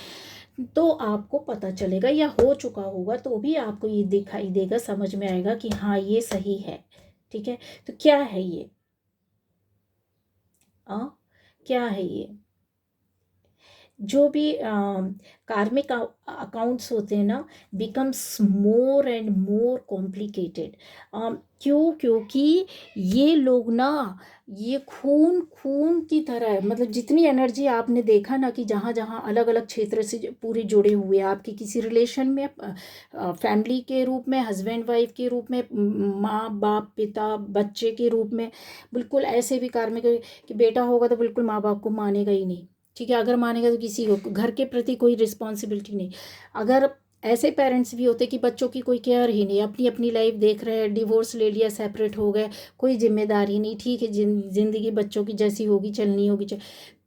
तो आपको पता चलेगा, या हो चुका होगा तो भी आपको ये दिखाई देगा, समझ में आएगा कि हाँ ये सही है, ठीक है। तो क्या है ये, क्या है ये, जो भी कार्मिक अकाउंट्स होते हैं ना, becomes more and more complicated. क्यों? क्योंकि ये लोग ना, ये खून खून की तरह है, मतलब जितनी एनर्जी आपने देखा ना कि जहाँ जहाँ अलग अलग क्षेत्र से पूरे जुड़े हुए हैं, आपके किसी रिलेशन में, फैमिली के रूप में, हस्बैंड वाइफ के रूप में, माँ बाप पिता बच्चे के रूप में, बिल्कुल ऐसे भी कार्मिक कि बेटा होगा तो बिल्कुल माँ बाप को मानेगा ही नहीं, ठीक है। अगर मानेगा तो किसी को घर के प्रति कोई रिस्पॉन्सिबिलिटी नहीं। अगर ऐसे पेरेंट्स भी होते कि बच्चों की कोई केयर ही नहीं, अपनी अपनी लाइफ देख रहे हैं, डिवोर्स ले लिया, सेपरेट हो गए, कोई जिम्मेदारी नहीं, ठीक है, जिंदगी बच्चों की जैसी होगी चलनी होगी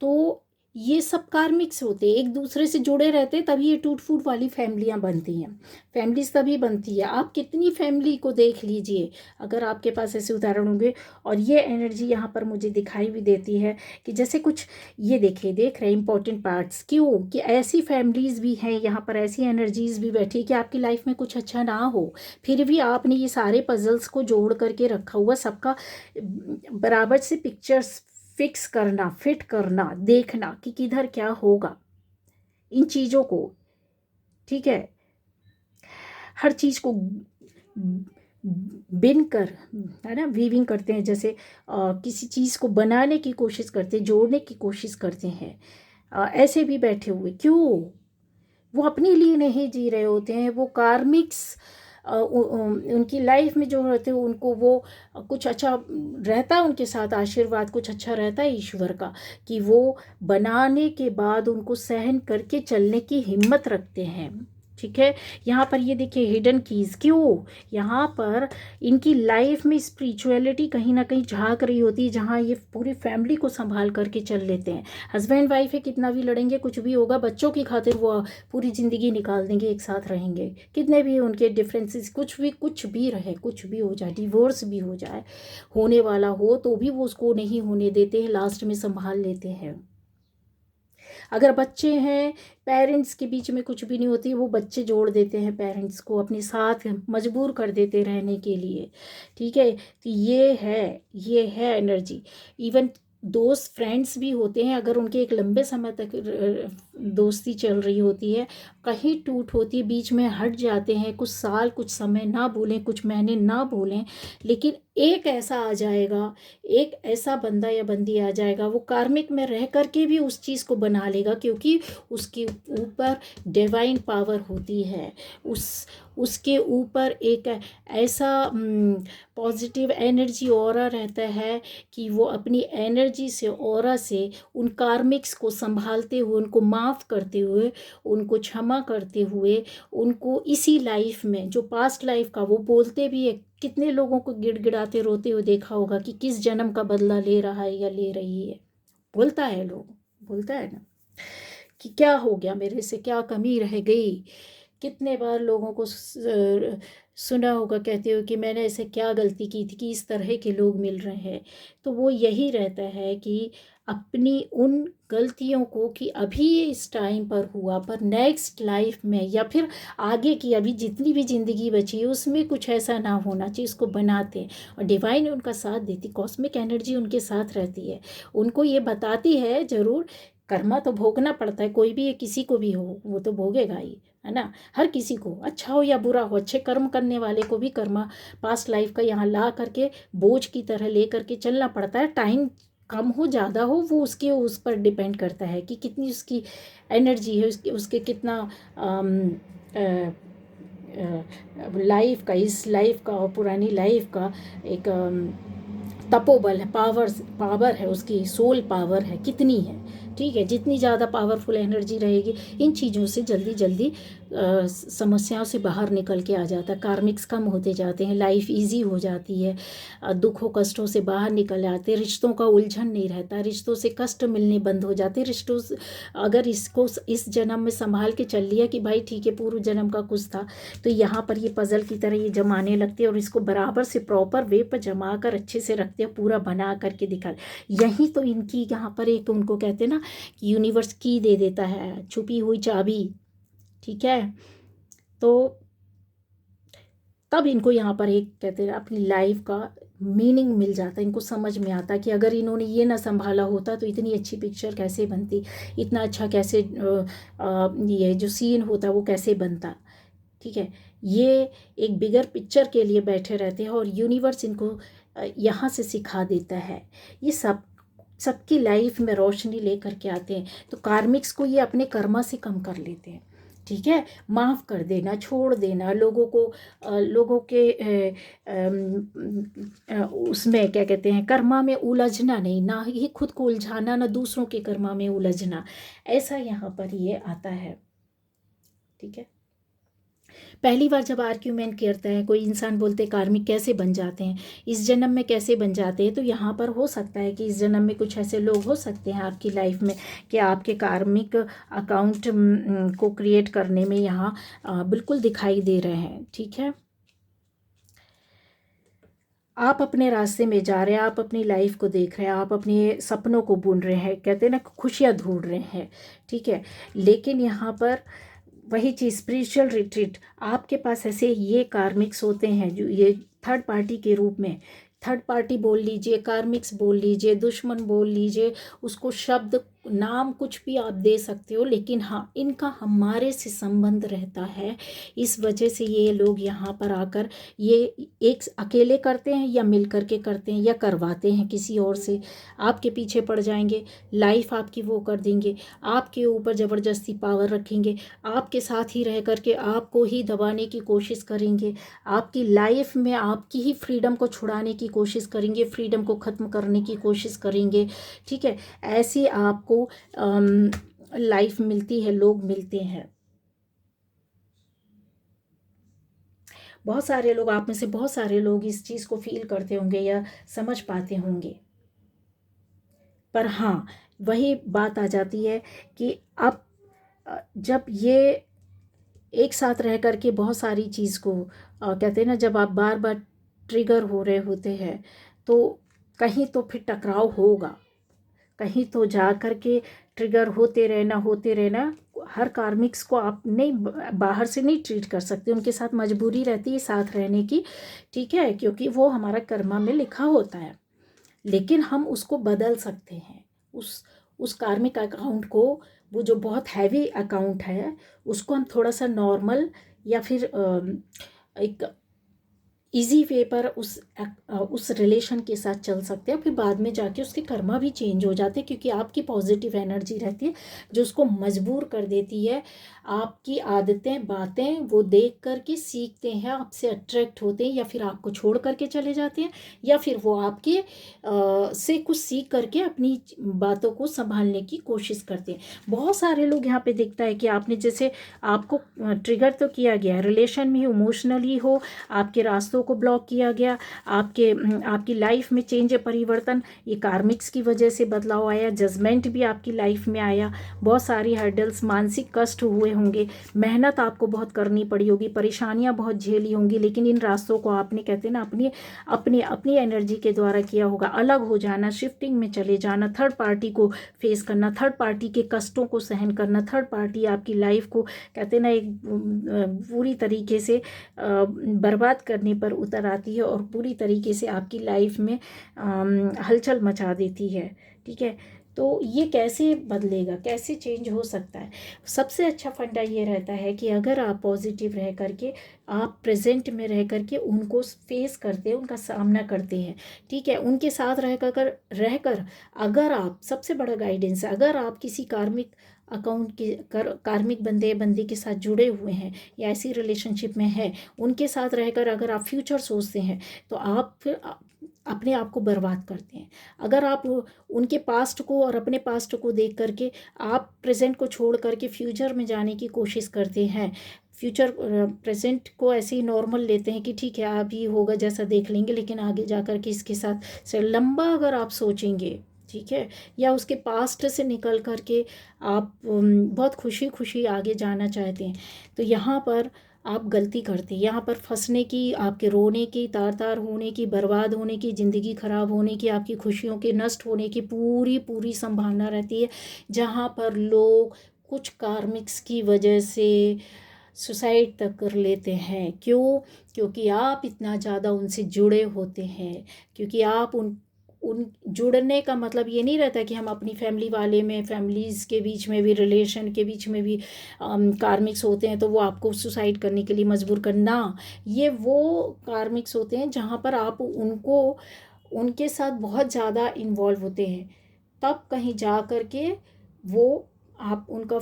तो ये सब कार्मिक्स होते हैं, एक दूसरे से जुड़े रहते, तभी ये टूट फूट वाली फैमिलियाँ बनती हैं, फैमिलीज तभी बनती है। आप कितनी फैमिली को देख लीजिए, अगर आपके पास ऐसे उदाहरण होंगे। और ये एनर्जी यहाँ पर मुझे दिखाई भी देती है कि जैसे कुछ, ये देखिए, देख रहे हैं इंपॉर्टेंट पार्ट्स, क्यों कि ऐसी फैमिलीज़ भी हैं यहाँ पर, ऐसी एनर्जीज भी बैठी कि आपकी लाइफ में कुछ अच्छा ना हो, फिर भी आपने ये सारे पजल्स को जोड़ करके रखा हुआ, सबका बराबर से पिक्चर्स फिक्स करना, फिट करना, देखना कि किधर क्या होगा, इन चीज़ों को, ठीक है, हर चीज़ को बिन कर, है ना, वीविंग करते हैं, जैसे किसी चीज़ को बनाने की कोशिश करते हैं, जोड़ने की कोशिश करते हैं। ऐसे भी बैठे हुए, क्यों? वो अपने लिए नहीं जी रहे होते हैं, वो कार्मिक्स उनकी लाइफ में जो रहते हैं, उनको वो कुछ अच्छा रहता है, उनके साथ आशीर्वाद कुछ अच्छा रहता है ईश्वर का, कि वो बनाने के बाद उनको सहन करके चलने की हिम्मत रखते हैं, ठीक है। यहाँ पर ये देखिए हिडन कीज, क्यों? यहाँ पर इनकी लाइफ में स्पिरिचुअलिटी कहीं ना कहीं झांक रही होती है, जहाँ ये पूरी फैमिली को संभाल करके चल लेते हैं। हस्बैंड वाइफ है, कितना भी लड़ेंगे, कुछ भी होगा, बच्चों की खातिर वो पूरी ज़िंदगी निकाल देंगे, एक साथ रहेंगे, कितने भी उनके डिफरेंसेस, कुछ भी रहे, कुछ भी हो जाए, डिवोर्स भी हो जाए, होने वाला हो तो भी वो उसको नहीं होने देते हैं, लास्ट में संभाल लेते हैं। अगर बच्चे हैं, पेरेंट्स के बीच में कुछ भी नहीं होती, वो बच्चे जोड़ देते हैं पेरेंट्स को, अपने साथ मजबूर कर देते रहने के लिए, ठीक है। तो ये है एनर्जी। इवन दोस्त फ्रेंड्स भी होते हैं, अगर उनके एक लंबे समय तक दोस्ती चल रही होती है, कहीं टूट होती है, बीच में हट जाते हैं, कुछ साल कुछ समय ना बोलें, कुछ महीने ना बोलें, लेकिन एक ऐसा आ जाएगा, एक ऐसा बंदा या बंदी आ जाएगा, वो कार्मिक में रह करके भी उस चीज़ को बना लेगा, क्योंकि उसके ऊपर डिवाइन पावर होती है, उसके ऊपर एक ऐसा पॉजिटिव एनर्जी ऑरा रहता है कि वो अपनी एनर्जी से, ऑरा से उन कार्मिक्स को संभालते हुए, उनको माफ़ करते हुए, उनको क्षमा करते हुए, उनको इसी लाइफ में जो पास्ट लाइफ का, वो बोलते भी है, कितने लोगों को गिड़गिड़ाते रोते हुए देखा होगा कि किस जन्म का बदला ले रहा है या ले रही है, बोलता है लोग, बोलता है ना कि क्या हो गया, मेरे से क्या कमी रह गई। कितने बार लोगों को सुना होगा कहते हो कि मैंने ऐसे क्या गलती की थी कि इस तरह के लोग मिल रहे हैं। तो वो यही रहता है कि अपनी उन गलतियों को, कि अभी ये इस टाइम पर हुआ, पर नेक्स्ट लाइफ में या फिर आगे की अभी जितनी भी ज़िंदगी बची है उसमें कुछ ऐसा ना होना चाहिए, उसको बनाते हैं। और डिवाइन उनका साथ देती, कॉस्मिक एनर्जी उनके साथ रहती है, उनको ये बताती है ज़रूर कर्मा तो भोगना पड़ता है, कोई भी ये किसी को भी हो वो तो भोगेगा ही, है ना। हर किसी को, अच्छा हो या बुरा हो, अच्छे कर्म करने वाले को भी कर्मा पास्ट लाइफ का यहाँ ला करके बोझ की तरह ले करके चलना पड़ता है। टाइम कम हो ज़्यादा हो वो उसके उस पर डिपेंड करता है कि कितनी उसकी एनर्जी है, उसके उसके कितना लाइफ का, इस लाइफ का और पुरानी लाइफ का एक तपोबल है, पावर है, उसकी सोल पावर है कितनी है। ठीक है, जितनी ज़्यादा पावरफुल एनर्जी रहेगी, इन चीज़ों से जल्दी जल्दी समस्याओं से बाहर निकल के आ जाता है। कार्मिक्स कम होते जाते हैं, लाइफ इजी हो जाती है, दुखों कष्टों से बाहर निकल आते, रिश्तों का उलझन नहीं रहता, रिश्तों से कष्ट मिलने बंद हो जाते। रिश्तों अगर इसको इस जन्म में संभाल के चल लिया कि भाई ठीक है पूर्व जन्म का कुछ था, तो यहाँ पर ये पजल की तरह ये जमाने लगते हैं और इसको बराबर से प्रॉपर वे पर जमा कर अच्छे से रखते हैं, पूरा बना करके दिखा। यही तो इनकी यहाँ पर एक उनको कहते हैं ना कि यूनिवर्स की दे देता है, छुपी हुई चाबी। ठीक है, तो तब इनको यहाँ पर एक कहते हैं अपनी लाइफ का मीनिंग मिल जाता है, इनको समझ में आता कि अगर इन्होंने ये ना संभाला होता तो इतनी अच्छी पिक्चर कैसे बनती, इतना अच्छा कैसे ये जो सीन होता वो कैसे बनता। ठीक है, ये एक बिगर पिक्चर के लिए बैठे रहते हैं और यूनिवर्स इनको यहाँ से सिखा देता है। ये सबकी लाइफ में रोशनी लेकर के आते हैं। तो कार्मिक्स को ये अपने कर्मा से कम कर लेते हैं। ठीक है, माफ़ कर देना, छोड़ देना, लोगों को लोगों के उसमें क्या कहते हैं कर्मा में उलझना नहीं, ना ही खुद को उलझाना, ना दूसरों के कर्मा में उलझना, ऐसा यहाँ पर ये आता है। ठीक है, पहली बार जब आर्ग्यूमेंट करता है कोई इंसान, बोलते कार्मिक कैसे बन जाते हैं, इस जन्म में कैसे बन जाते हैं, तो यहाँ पर हो सकता है कि इस जन्म में कुछ ऐसे लोग हो सकते हैं आपकी लाइफ में कि आपके कार्मिक अकाउंट को क्रिएट करने में यहाँ बिल्कुल दिखाई दे रहे हैं। ठीक है, आप अपने रास्ते में जा रहे हैं, आप अपनी लाइफ को देख रहे हैं, आप अपने सपनों को बुन रहे हैं, कहते हैं ना खुशियाँ ढूंढ रहे हैं। ठीक है, लेकिन यहाँ पर वही चीज़ स्पिरिचुअल रिट्रीट, आपके पास ऐसे ये कार्मिक्स होते हैं जो ये थर्ड पार्टी के रूप में, थर्ड पार्टी बोल लीजिए, कार्मिक्स बोल लीजिए, दुश्मन बोल लीजिए, उसको शब्द नाम कुछ भी आप दे सकते हो, लेकिन हाँ इनका हमारे से संबंध रहता है। इस वजह से ये लोग यहाँ पर आकर ये एक अकेले करते हैं या मिल करके करते हैं या करवाते हैं किसी और से, आपके पीछे पड़ जाएंगे, लाइफ आपकी वो कर देंगे, आपके ऊपर ज़बरदस्ती पावर रखेंगे, आपके साथ ही रह करके आपको ही दबाने की कोशिश करेंगे, आपकी लाइफ में आपकी ही फ्रीडम को छुड़ाने की कोशिश करेंगे, फ्रीडम को ख़त्म करने की कोशिश करेंगे। ठीक है, ऐसी आपको लाइफ मिलती है, लोग मिलते हैं। बहुत सारे लोग, आप में से बहुत सारे लोग इस चीज़ को फील करते होंगे या समझ पाते होंगे। पर हाँ, वही बात आ जाती है कि अब जब ये एक साथ रह करके बहुत सारी चीज़ को कहते हैं ना, जब आप बार बार ट्रिगर हो रहे होते हैं तो कहीं तो फिर टकराव होगा, कहीं तो जा कर के ट्रिगर होते रहना। हर कार्मिक्स को आप नहीं बाहर से नहीं ट्रीट कर सकते, उनके साथ मजबूरी रहती है साथ रहने की। ठीक है, क्योंकि वो हमारा कर्मा में लिखा होता है, लेकिन हम उसको बदल सकते हैं। उस कार्मिक अकाउंट को, वो जो बहुत हैवी अकाउंट है, उसको हम थोड़ा सा नॉर्मल या फिर एक इजी वे पर उस रिलेशन के साथ चल सकते हैं। फिर बाद में जाके उसके कर्मा भी चेंज हो जाते हैं, क्योंकि आपकी पॉजिटिव एनर्जी रहती है जो उसको मजबूर कर देती है। आपकी आदतें बातें वो देख करके सीखते हैं, आपसे अट्रैक्ट होते हैं, या फिर आपको छोड़ करके चले जाते हैं, या फिर वो आपके से कुछ सीख करके अपनी बातों को संभालने की कोशिश करते हैं। बहुत सारे लोग यहाँ पे दिखता है कि आपने जैसे आपको ट्रिगर तो किया गया, रिलेशन में इमोशनली हो, आपके रास्तों को ब्लॉक किया गया, आपकी लाइफ में चेंज परिवर्तन, ये कार्मिक्स की वजह से बदलाव आया, जजमेंट भी आपकी लाइफ में आया, बहुत सारी हर्डल्स, मानसिक कष्ट हुए होंगे, मेहनत आपको बहुत करनी पड़ी होगी, परेशानियां बहुत झेली होंगी, लेकिन इन रास्तों को आपने कहते हैं ना अपनी अपनी अपनी एनर्जी के द्वारा किया होगा। अलग हो जाना, शिफ्टिंग में चले जाना, थर्ड पार्टी को फेस करना, थर्ड पार्टी के कष्टों को सहन करना, थर्ड पार्टी आपकी लाइफ को कहते हैं ना एक पूरी तरीके से बर्बाद करने पर उतर आती है और पूरी तरीके से आपकी लाइफ में हलचल मचा देती है। ठीक है, तो ये कैसे बदलेगा, कैसे चेंज हो सकता है? सबसे अच्छा फंडा ये रहता है कि अगर आप पॉजिटिव रह करके, आप प्रेजेंट में रह करके उनको फेस करते हैं, उनका सामना करते हैं, ठीक है, उनके साथ रहकर अगर आप, सबसे बड़ा गाइडेंस है, अगर आप किसी कार्मिक अकाउंट के कार्मिक बंदे के साथ जुड़े हुए हैं या ऐसी रिलेशनशिप में है, उनके साथ रहकर अगर आप फ्यूचर सोचते हैं तो आप फिर अपने आप को बर्बाद करते हैं। अगर आप उनके पास्ट को और अपने पास्ट को देख करके आप प्रेजेंट को छोड़ करके फ्यूचर में जाने की कोशिश करते हैं, फ्यूचर प्रेजेंट को ऐसे ही नॉर्मल लेते हैं कि ठीक है अभी होगा जैसा देख लेंगे, लेकिन आगे जा कर के इसके साथ से लंबा अगर आप सोचेंगे, ठीक है, या उसके पास्ट से निकल कर के आप बहुत खुशी खुशी आगे जाना चाहते हैं, तो यहाँ पर आप गलती करते हैं। यहाँ पर फंसने की, आपके रोने की, तार तार होने की, बर्बाद होने की, ज़िंदगी ख़राब होने की, आपकी खुशियों के नष्ट होने की पूरी पूरी संभावना रहती है। जहाँ पर लोग कुछ कार्मिक्स की वजह से सुसाइड तक कर लेते हैं। क्यों? क्योंकि आप इतना ज़्यादा उनसे जुड़े होते हैं, क्योंकि आप उन जुड़ने का मतलब ये नहीं रहता कि हम अपनी फैमिली वाले में, फैमिलीज़ के बीच में भी, रिलेशन के बीच में भी कार्मिक्स होते हैं तो वो आपको सुसाइड करने के लिए मजबूर करना। ये वो कार्मिक्स होते हैं जहाँ पर आप उनको, उनके साथ बहुत ज़्यादा इन्वॉल्व होते हैं, तब कहीं जा कर के वो आप उनका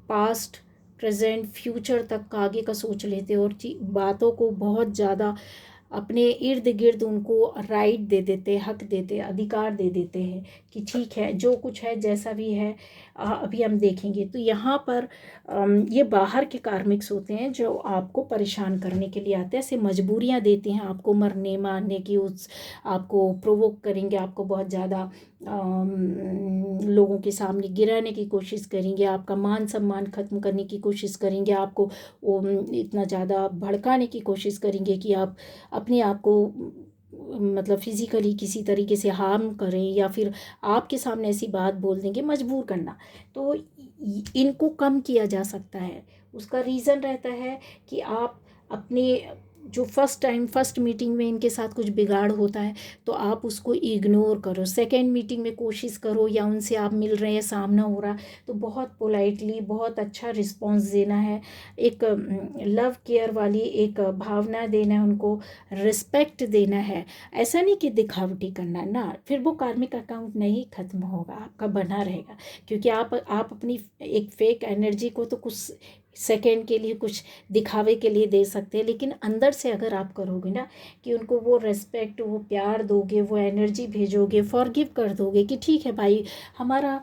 पास्ट, प्रेजेंट, फ्यूचर तक का आगे का सोच लेते हो और बातों को बहुत ज़्यादा अपने इर्द गिर्द उनको राइट दे देते, हक देते, अधिकार दे देते हैं कि ठीक है जो कुछ है जैसा भी है अभी हम देखेंगे। तो यहाँ पर ये बाहर के कार्मिक्स होते हैं जो आपको परेशान करने के लिए आते हैं, ऐसे मजबूरियाँ देते हैं आपको मरने मारने की, उस आपको प्रोवोक करेंगे, आपको बहुत ज़्यादा लोगों के सामने गिराने की कोशिश करेंगे, आपका मान सम्मान ख़त्म करने की कोशिश करेंगे, आपको इतना ज़्यादा भड़काने की कोशिश करेंगे कि आप अपने आप को मतलब फिज़िकली किसी तरीके से हार्म करें, या फिर आपके सामने ऐसी बात बोल देंगे, मजबूर करना। तो इनको कम किया जा सकता है। उसका रीज़न रहता है कि आप अपने जो फर्स्ट मीटिंग में इनके साथ कुछ बिगाड़ होता है तो आप उसको इग्नोर करो, सेकेंड मीटिंग में कोशिश करो, या उनसे आप मिल रहे हैं, सामना हो रहा तो बहुत पोलाइटली, बहुत अच्छा रिस्पॉन्स देना है, एक लव केयर वाली एक भावना देना है, उनको रिस्पेक्ट देना है। ऐसा नहीं कि दिखावटी करना ना, फिर वो कार्मिक अकाउंट नहीं ख़त्म होगा, आपका बना रहेगा, क्योंकि आप अपनी एक फेक एनर्जी को तो कुछ सेकेंड के लिए, कुछ दिखावे के लिए दे सकते हैं, लेकिन अंदर से अगर आप करोगे ना कि उनको वो रेस्पेक्ट, वो प्यार दोगे, वो एनर्जी भेजोगे, फॉरगिव कर दोगे कि ठीक है भाई हमारा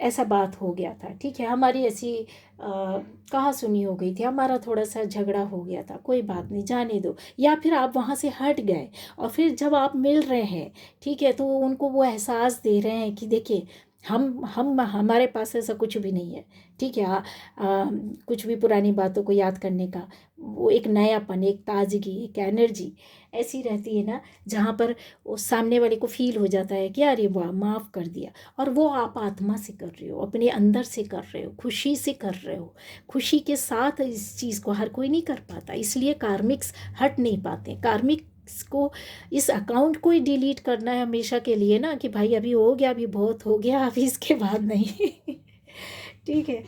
ऐसा बात हो गया था, ठीक है हमारी ऐसी कहा सुनी हो गई थी, हमारा थोड़ा सा झगड़ा हो गया था, कोई बात नहीं जाने दो, या फिर आप वहाँ से हट गए और फिर जब आप मिल रहे हैं, ठीक है, तो उनको वो एहसास दे रहे हैं कि देखिए हम हमारे पास ऐसा कुछ भी नहीं है, ठीक है, कुछ भी पुरानी बातों को याद करने का वो एक नयापन, एक ताजगी, एक एनर्जी ऐसी रहती है ना, जहाँ पर वो सामने वाले को फील हो जाता है कि यार ये वाह माफ़ कर दिया, और वो आप आत्मा से कर रहे हो, अपने अंदर से कर रहे हो, खुशी से कर रहे हो, खुशी के साथ इस चीज़ को हर कोई नहीं कर पाता, इसलिए कार्मिक्स हट नहीं पाते। कार्मिक को, इस अकाउंट को ही डिलीट करना है हमेशा के लिए ना, कि भाई अभी हो गया, अभी बहुत हो गया, अभी इसके बाद नहीं ठीक है,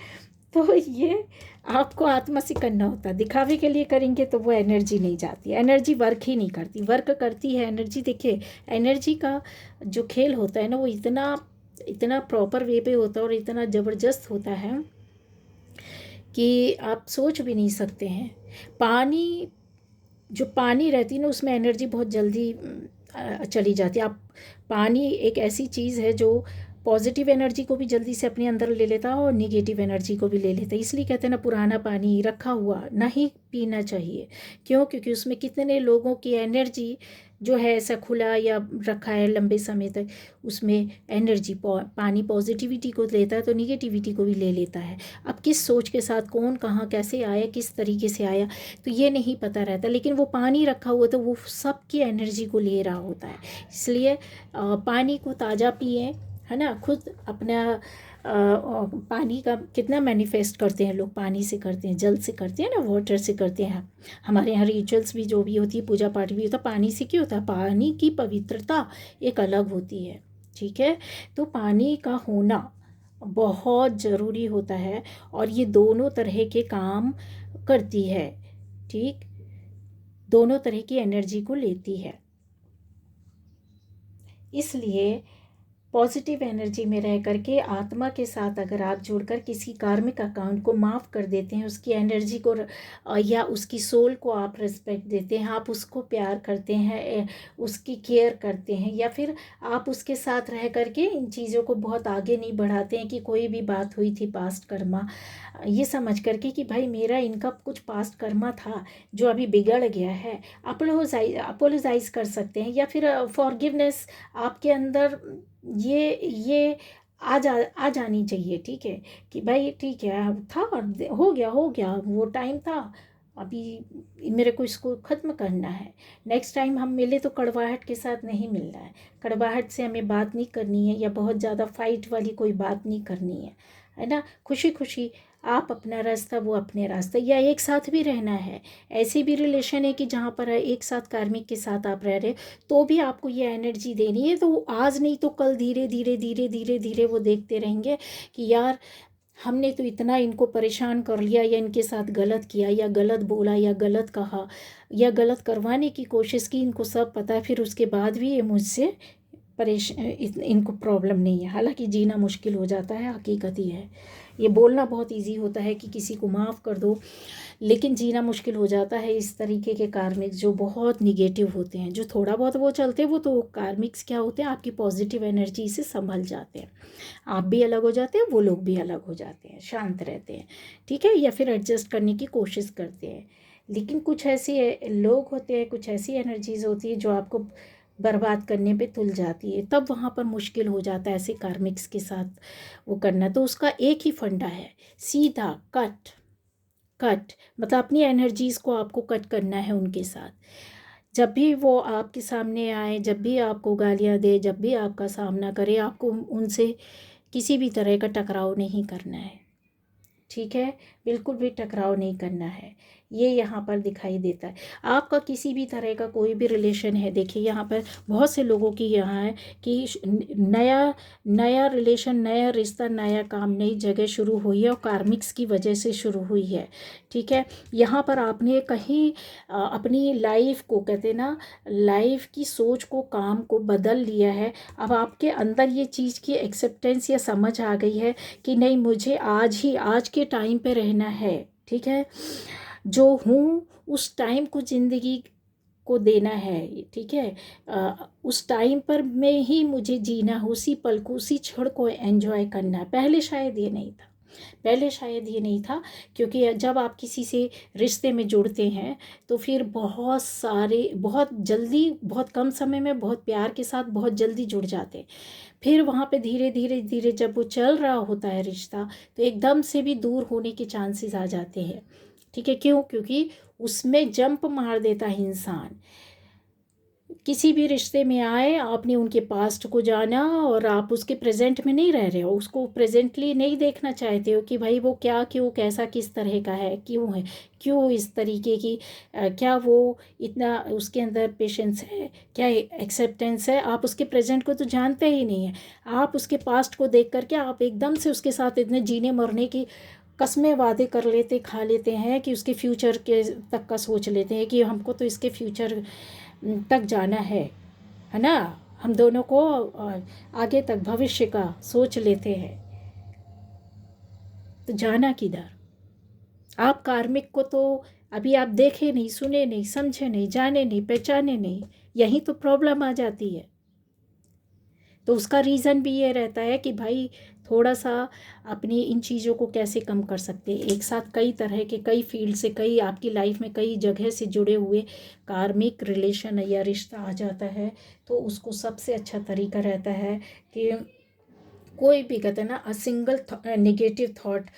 तो ये आपको आत्मा से करना होता है। दिखावे के लिए करेंगे तो वो एनर्जी नहीं जाती, एनर्जी वर्क ही नहीं करती, वर्क करती है एनर्जी। देखिए एनर्जी का जो खेल होता है ना, वो इतना इतना प्रॉपर वे पे होता है और इतना ज़बरदस्त होता है कि आप सोच भी नहीं सकते हैं। पानी, जो पानी रहती है ना उसमें एनर्जी बहुत जल्दी चली जाती है। आप, पानी एक ऐसी चीज़ है जो पॉजिटिव एनर्जी को भी जल्दी से अपने अंदर ले लेता है और निगेटिव एनर्जी को भी ले लेता है। इसलिए कहते हैं ना पुराना पानी रखा हुआ नहीं पीना चाहिए। क्यों? क्योंकि उसमें कितने लोगों की एनर्जी जो है ऐसा खुला या रखा है लंबे समय तक, उसमें एनर्जी, पानी पॉजिटिविटी को लेता है तो निगेटिविटी को भी ले लेता है। अब किस सोच के साथ कौन कहाँ कैसे आया, किस तरीके से आया, तो ये नहीं पता रहता, लेकिन वो पानी रखा हुआ तो वो सबकी एनर्जी को ले रहा होता है। इसलिए पानी को ताज़ा पिए, है ना। खुद अपना पानी का कितना मैनिफेस्ट करते हैं लोग, पानी से करते हैं, जल से करते हैं ना, वाटर से करते हैं। हमारे यहाँ रिचुअल्स भी जो भी होती है, पूजा पाठ भी होता है, पानी से क्यों होता है? पानी की पवित्रता एक अलग होती है, ठीक है। तो पानी का होना बहुत ज़रूरी होता है और ये दोनों तरह के काम करती है, ठीक, दोनों तरह की एनर्जी को लेती है। इसलिए पॉजिटिव एनर्जी में रह करके आत्मा के साथ अगर आप जुड़कर किसी कार्मिक अकाउंट को माफ़ कर देते हैं, उसकी एनर्जी को या उसकी सोल को आप रिस्पेक्ट देते हैं, आप उसको प्यार करते हैं, उसकी केयर करते हैं, या फिर आप उसके साथ रह करके इन चीज़ों को बहुत आगे नहीं बढ़ाते हैं कि कोई भी बात हुई थी पास्ट कर्मा, ये समझ करके कि भाई मेरा इनका कुछ पास्ट कर्मा था जो अभी बिगड़ गया है, अपोलोजाइज कर सकते हैं, या फिर फॉरगिवनेस आपके अंदर ये आ जानी चाहिए, ठीक है, कि भाई ठीक है था, हो गया वो टाइम था, अभी मेरे को इसको ख़त्म करना है। नेक्स्ट टाइम हम मिले तो कड़वाहट के साथ नहीं मिलना है, कड़वाहट से हमें बात नहीं करनी है, या बहुत ज़्यादा फाइट वाली कोई बात नहीं करनी है ना। खुशी खुशी आप अपना रास्ता, वो अपने रास्ते, या एक साथ भी रहना है। ऐसी भी रिलेशन है कि जहाँ पर एक साथ कार्मिक के साथ आप रह रहे, तो भी आपको ये एनर्जी देनी है। तो आज नहीं तो कल धीरे धीरे धीरे धीरे धीरे वो देखते रहेंगे कि यार हमने तो इतना इनको परेशान कर लिया, या इनके साथ गलत किया, या गलत बोला, या गलत कहा, या गलत करवाने की कोशिश की, इनको सब पता है, फिर उसके बाद भी ये मुझसे इनको प्रॉब्लम नहीं है। हालांकि जीना मुश्किल हो जाता है, हकीकत ही है। ये बोलना बहुत इजी होता है कि किसी को माफ़ कर दो, लेकिन जीना मुश्किल हो जाता है। इस तरीके के कार्मिक्स जो बहुत निगेटिव होते हैं, जो थोड़ा बहुत वो चलते हैं, वो तो कार्मिक्स क्या होते हैं, आपकी पॉजिटिव एनर्जी से संभल जाते हैं, आप भी अलग हो जाते हैं, वो लोग भी अलग हो जाते हैं, शांत रहते हैं, ठीक है, या फिर एडजस्ट करने की कोशिश करते हैं। लेकिन कुछ ऐसे लोग होते हैं, कुछ ऐसी एनर्जीज होती है जो आपको बर्बाद करने पे तुल जाती है, तब वहाँ पर मुश्किल हो जाता है ऐसे कार्मिक्स के साथ वो करना। तो उसका एक ही फंडा है, सीधा कट। कट मतलब अपनी एनर्जीज़ को आपको कट करना है उनके साथ। जब भी वो आपके सामने आए, जब भी आपको गालियाँ दे, जब भी आपका सामना करे, आपको उनसे किसी भी तरह का टकराव नहीं करना है, ठीक है, बिल्कुल भी टकराव नहीं करना है। ये यहाँ पर दिखाई देता है। आपका किसी भी तरह का कोई भी रिलेशन है, देखिए यहाँ पर बहुत से लोगों की यहाँ है कि नया नया रिलेशन, नया रिश्ता, नया काम, नई जगह शुरू हुई है और कार्मिक्स की वजह से शुरू हुई है, ठीक है। यहाँ पर आपने कहीं अपनी लाइफ को, कहते ना, लाइफ की सोच को, काम को बदल लिया है। अब आपके अंदर ये चीज़ की एक्सेप्टेंस या समझ आ गई है कि नहीं, मुझे आज के टाइम पे रहना है, ठीक है, जो हूँ उस टाइम को, ज़िंदगी को देना है, ठीक है, उस टाइम पर में ही मुझे जीना है, उसी पल को, उसी क्षण को एंजॉय करना है। पहले शायद ये नहीं था, पहले शायद ये नहीं था, क्योंकि जब आप किसी से रिश्ते में जुड़ते हैं तो फिर बहुत सारे, बहुत जल्दी, बहुत कम समय में, बहुत प्यार के साथ बहुत जल्दी जुड़ जाते हैं। फिर वहाँ पे धीरे धीरे धीरे जब वो चल रहा होता है रिश्ता, तो एकदम से भी दूर होने के चांसेस आ जाते हैं, ठीक है। क्यों? क्योंकि उसमें जंप मार देता है इंसान। किसी भी रिश्ते में आए, आपने उनके पास्ट को जाना और आप उसके प्रेजेंट में नहीं रह रहे हो, उसको प्रेजेंटली नहीं देखना चाहते हो कि भाई वो क्या, क्यों, कैसा, किस तरह का है, क्यों है, क्यों इस तरीके की, क्या वो इतना उसके अंदर पेशेंस है, क्या एक्सेप्टेंस है। आप उसके प्रेजेंट को तो जानते ही नहीं है, आप उसके पास्ट को देख करके आप एकदम से उसके साथ इतने जीने मरने की कस्में वादे कर लेते, खा लेते हैं कि उसके फ्यूचर के तक का सोच लेते हैं कि हमको तो इसके फ्यूचर तक जाना है ना, हम दोनों को आगे तक भविष्य का सोच लेते हैं। तो जाना किधर? आप कार्मिक को तो अभी आप देखे नहीं, सुने नहीं, समझे नहीं, जाने नहीं, पहचाने नहीं, यही तो प्रॉब्लम आ जाती है। तो उसका रीज़न भी ये रहता है कि भाई थोड़ा सा अपनी इन चीज़ों को कैसे कम कर सकते हैं। एक साथ कई तरह के, कई फील्ड से, कई आपकी लाइफ में कई जगह से जुड़े हुए कार्मिक रिलेशन या रिश्ता आ जाता है, तो उसको सबसे अच्छा तरीका रहता है कि कोई भी, कहते हैं ना, a single negative thought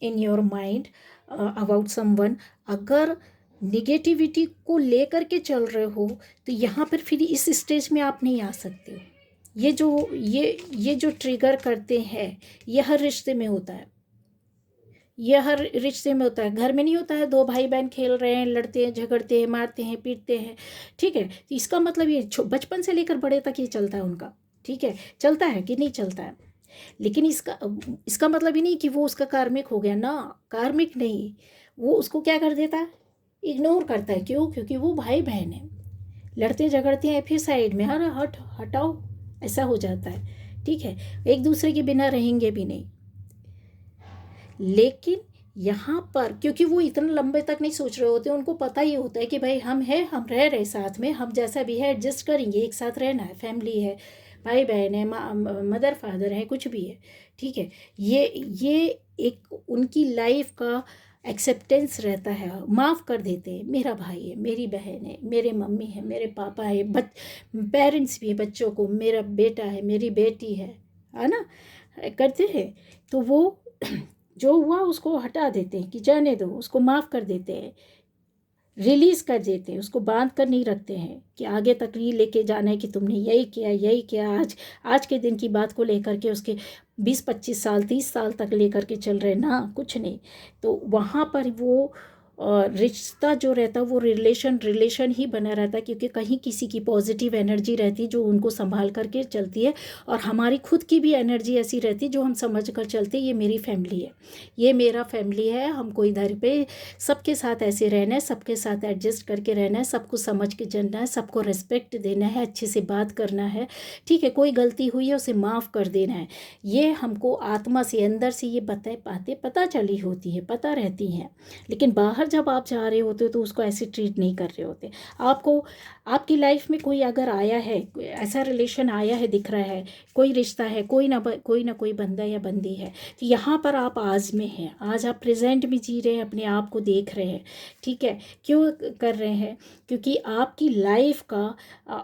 in your mind about someone, अगर निगेटिविटी को लेकर के चल रहे हो तो यहाँ पर फिर इस स्टेज में आप नहीं आ सकते हो। ये जो ट्रिगर करते हैं, ये हर रिश्ते में होता है, ये हर रिश्ते में होता है। घर में नहीं होता है, दो भाई बहन खेल रहे हैं, लड़ते हैं, झगड़ते हैं, मारते हैं, पीटते हैं, ठीक है, तो इसका मतलब ये बचपन से लेकर बड़े तक ये चलता है उनका। ठीक है, चलता है कि नहीं चलता है। लेकिन इसका मतलब ही नहीं कि वो उसका कार्मिक हो गया ना, कार्मिक नहीं, वो उसको क्या कर देता है, इग्नोर करता है। क्यों? क्योंकि वो भाई बहन है, लड़ते झगड़ते हैं, फिर साइड में हर हटाओ, ऐसा हो जाता है। ठीक है, एक दूसरे के बिना रहेंगे भी नहीं। लेकिन यहाँ पर क्योंकि वो इतना लंबे तक नहीं सोच रहे होते, उनको पता ही होता है कि भाई हम हैं, हम रह रहे साथ में, हम जैसा भी है एडजस्ट करेंगे, एक साथ रहना है, फैमिली है, भाई बहन है, मदर फादर है, कुछ भी है। ठीक है, ये एक उनकी लाइफ का एक्सेप्टेंस रहता है, माफ़ कर देते हैं, मेरा भाई है, मेरी बहन है, मेरे मम्मी है, मेरे पापा है, पेरेंट्स भी है बच्चों को, मेरा बेटा है, मेरी बेटी है ना, करते हैं। तो वो जो हुआ उसको हटा देते हैं कि जाने दो, उसको माफ़ कर देते हैं, रिलीज़ कर देते हैं, उसको बांध कर नहीं रखते हैं कि आगे तक ये लेके जाना है कि तुमने यही किया। आज के दिन की बात को लेकर के उसके 20-25 साल 30 साल तक लेकर के चल रहे ना, कुछ नहीं। तो वहाँ पर वो रिश्ता जो रहता वो रिलेशन ही बना रहता, क्योंकि कहीं किसी की पॉजिटिव एनर्जी रहती जो उनको संभाल करके चलती है, और हमारी खुद की भी एनर्जी ऐसी रहती जो हम समझ कर चलते, ये मेरी फैमिली है, ये मेरा फैमिली है, हमको इधर पे सबके साथ ऐसे रहना है, सबके साथ एडजस्ट करके रहना है, सबको समझ के चलना है, सबको रिस्पेक्ट देना है, अच्छे से बात करना है। ठीक है, कोई गलती हुई है उसे माफ़ कर देना है। ये हमको आत्मा से अंदर से ये बातें पता चली होती है, पता रहती हैं। लेकिन बाहर जब आप जा रहे होते हो तो उसको ऐसे ट्रीट नहीं कर रहे होते। आपको आपकी लाइफ में कोई अगर आया है, ऐसा रिलेशन आया है, दिख रहा है, कोई रिश्ता है, कोई ना कोई बंदा या बंदी है, तो यहाँ पर आप आज में हैं, आज आप प्रेजेंट में जी रहे हैं, अपने आप को देख रहे हैं। ठीक है, क्यों कर रहे हैं? क्योंकि आपकी लाइफ का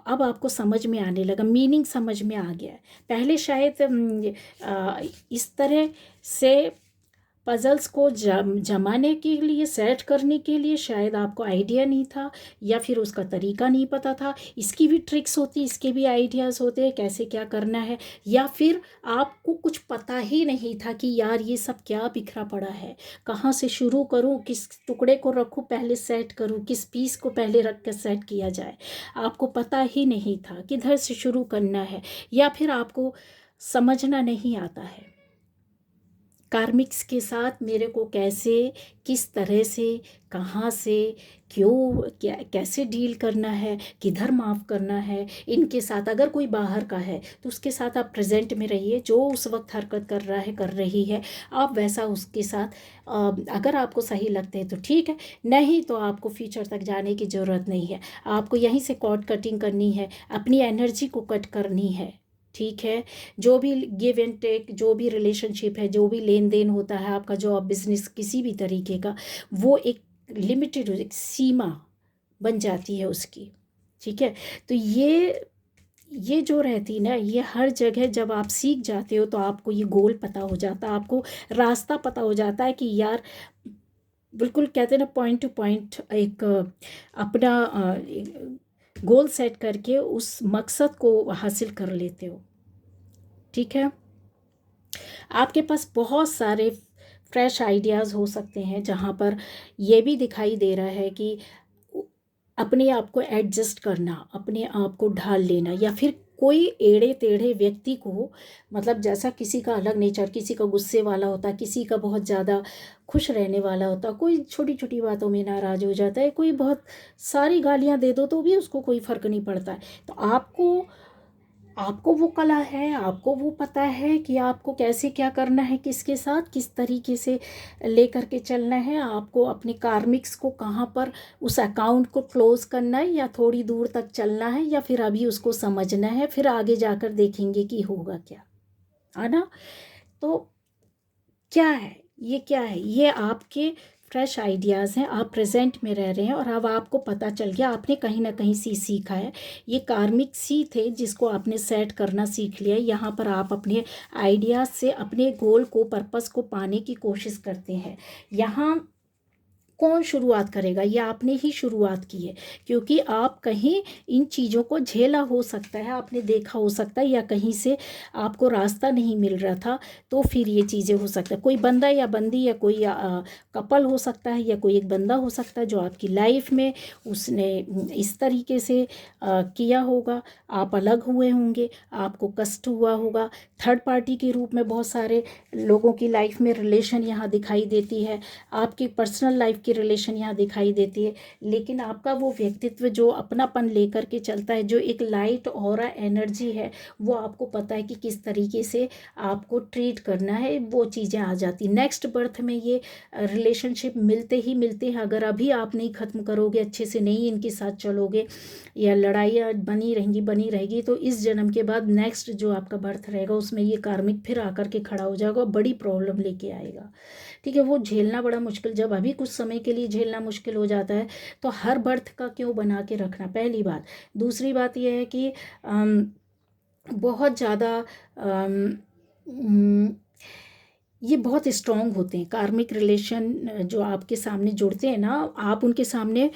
अब आपको समझ में आने लगा, मीनिंग समझ में आ गया है। पहले शायद इस तरह से पज़ल्स को जमाने के लिए, सेट करने के लिए शायद आपको आइडिया नहीं था, या फिर उसका तरीका नहीं पता था। इसकी भी ट्रिक्स होती, इसके भी आइडियाज़ होते हैं कैसे क्या करना है, या फिर आपको कुछ पता ही नहीं था कि यार ये सब क्या बिखरा पड़ा है, कहाँ से शुरू करूँ, किस टुकड़े को रखूँ पहले सेट करूँ, किस पीस को पहले रख कर सेट किया जाए। आपको पता ही नहीं था किधर से शुरू करना है, या फिर आपको समझना नहीं आता है कार्मिक्स के साथ मेरे को कैसे, किस तरह से, कहाँ से, क्यों, क्या, कैसे डील करना है, किधर माफ़ करना है। इनके साथ अगर कोई बाहर का है तो उसके साथ आप प्रेजेंट में रहिए, जो उस वक्त हरकत कर रहा है, कर रही है, आप वैसा उसके साथ अगर आपको सही लगते हैं तो ठीक है, नहीं तो आपको फ्यूचर तक जाने की ज़रूरत नहीं है। आपको यहीं से कॉर्ड कटिंग करनी है, अपनी एनर्जी को कट करनी है। ठीक है, जो भी गिव एंड टेक, जो भी रिलेशनशिप है, जो भी लेन देन होता है आपका, जॉब बिजनेस किसी भी तरीके का, वो एक लिमिटेड, एक सीमा बन जाती है उसकी। ठीक है, तो ये जो रहती ना, ये हर जगह जब आप सीख जाते हो तो आपको ये गोल पता हो जाता है, आपको रास्ता पता हो जाता है कि यार बिल्कुल कहते हैं ना, पॉइंट टू पॉइंट एक अपना गोल सेट करके उस मकसद को हासिल कर लेते हो। ठीक है, आपके पास बहुत सारे फ्रेश आइडियाज़ हो सकते हैं, जहाँ पर ये भी दिखाई दे रहा है कि अपने आप को एडजस्ट करना, अपने आप को ढाल लेना, या फिर कोई एड़े टेढ़े व्यक्ति को, मतलब जैसा किसी का अलग नेचर, किसी का गुस्से वाला होता है, किसी का बहुत ज़्यादा खुश रहने वाला होता है, कोई छोटी छोटी बातों में नाराज़ हो जाता है, कोई बहुत सारी गालियाँ दे दो तो भी उसको कोई फ़र्क नहीं पड़ता है। तो आपको वो कला है, आपको वो पता है कि आपको कैसे क्या करना है, किसके साथ किस तरीके से लेकर के चलना है, आपको अपने कार्मिक्स को कहाँ पर उस अकाउंट को क्लोज करना है, या थोड़ी दूर तक चलना है, या फिर अभी उसको समझना है, फिर आगे जाकर देखेंगे कि होगा क्या, है ना। तो क्या है ये, क्या है ये, आपके फ्रेश आइडियाज़ हैं, आप प्रेजेंट में रह रहे हैं, और अब आपको पता चल गया, आपने कहीं ना कहीं सीखा है, ये कार्मिक सी थे जिसको आपने सेट करना सीख लिया। यहाँ पर आप अपने आइडियाज़ से अपने गोल को, पर्पस को पाने की कोशिश करते हैं। यहाँ कौन शुरुआत करेगा? ये आपने ही शुरुआत की है, क्योंकि आप कहीं इन चीज़ों को झेला हो सकता है, आपने देखा हो सकता है, या कहीं से आपको रास्ता नहीं मिल रहा था, तो फिर ये चीज़ें हो सकता है। कोई बंदा या बंदी या कोई कपल हो सकता है, या कोई एक बंदा हो सकता है जो आपकी लाइफ में उसने इस तरीके से किया होगा, आप अलग हुए होंगे, आपको कष्ट हुआ होगा। थर्ड पार्टी के रूप में बहुत सारे लोगों की लाइफ में रिलेशन यहाँ दिखाई देती है, आपकी पर्सनल लाइफ की रिलेशन यहाँ दिखाई देती है, लेकिन आपका वो व्यक्तित्व जो अपनापन लेकर के चलता है, जो एक लाइट ऑरा एनर्जी है, वो आपको पता है कि किस तरीके से आपको ट्रीट करना है, वो चीज़ें आ जाती। नेक्स्ट बर्थ में ये रिलेशनशिप मिलते हैं, अगर अभी आप नहीं ख़त्म करोगे, अच्छे से नहीं इनके साथ चलोगे, या लड़ाइयाँ बनी रहेगी, तो इस जन्म के बाद नेक्स्ट जो आपका बर्थ रहेगा उसमें ये कार्मिक फिर आकर के खड़ा हो जाएगा और बड़ी प्रॉब्लम लेके आएगा। ठीक है, वो झेलना बड़ा मुश्किल, जब अभी कुछ समय के लिए झेलना मुश्किल हो जाता है, तो हर बर्थ का क्यों बना के रखना, पहली बात। दूसरी बात यह है कि बहुत ज़्यादा ये बहुत स्ट्रॉन्ग होते हैं कार्मिक रिलेशन, जो आपके सामने जुड़ते हैं ना, आप उनके सामने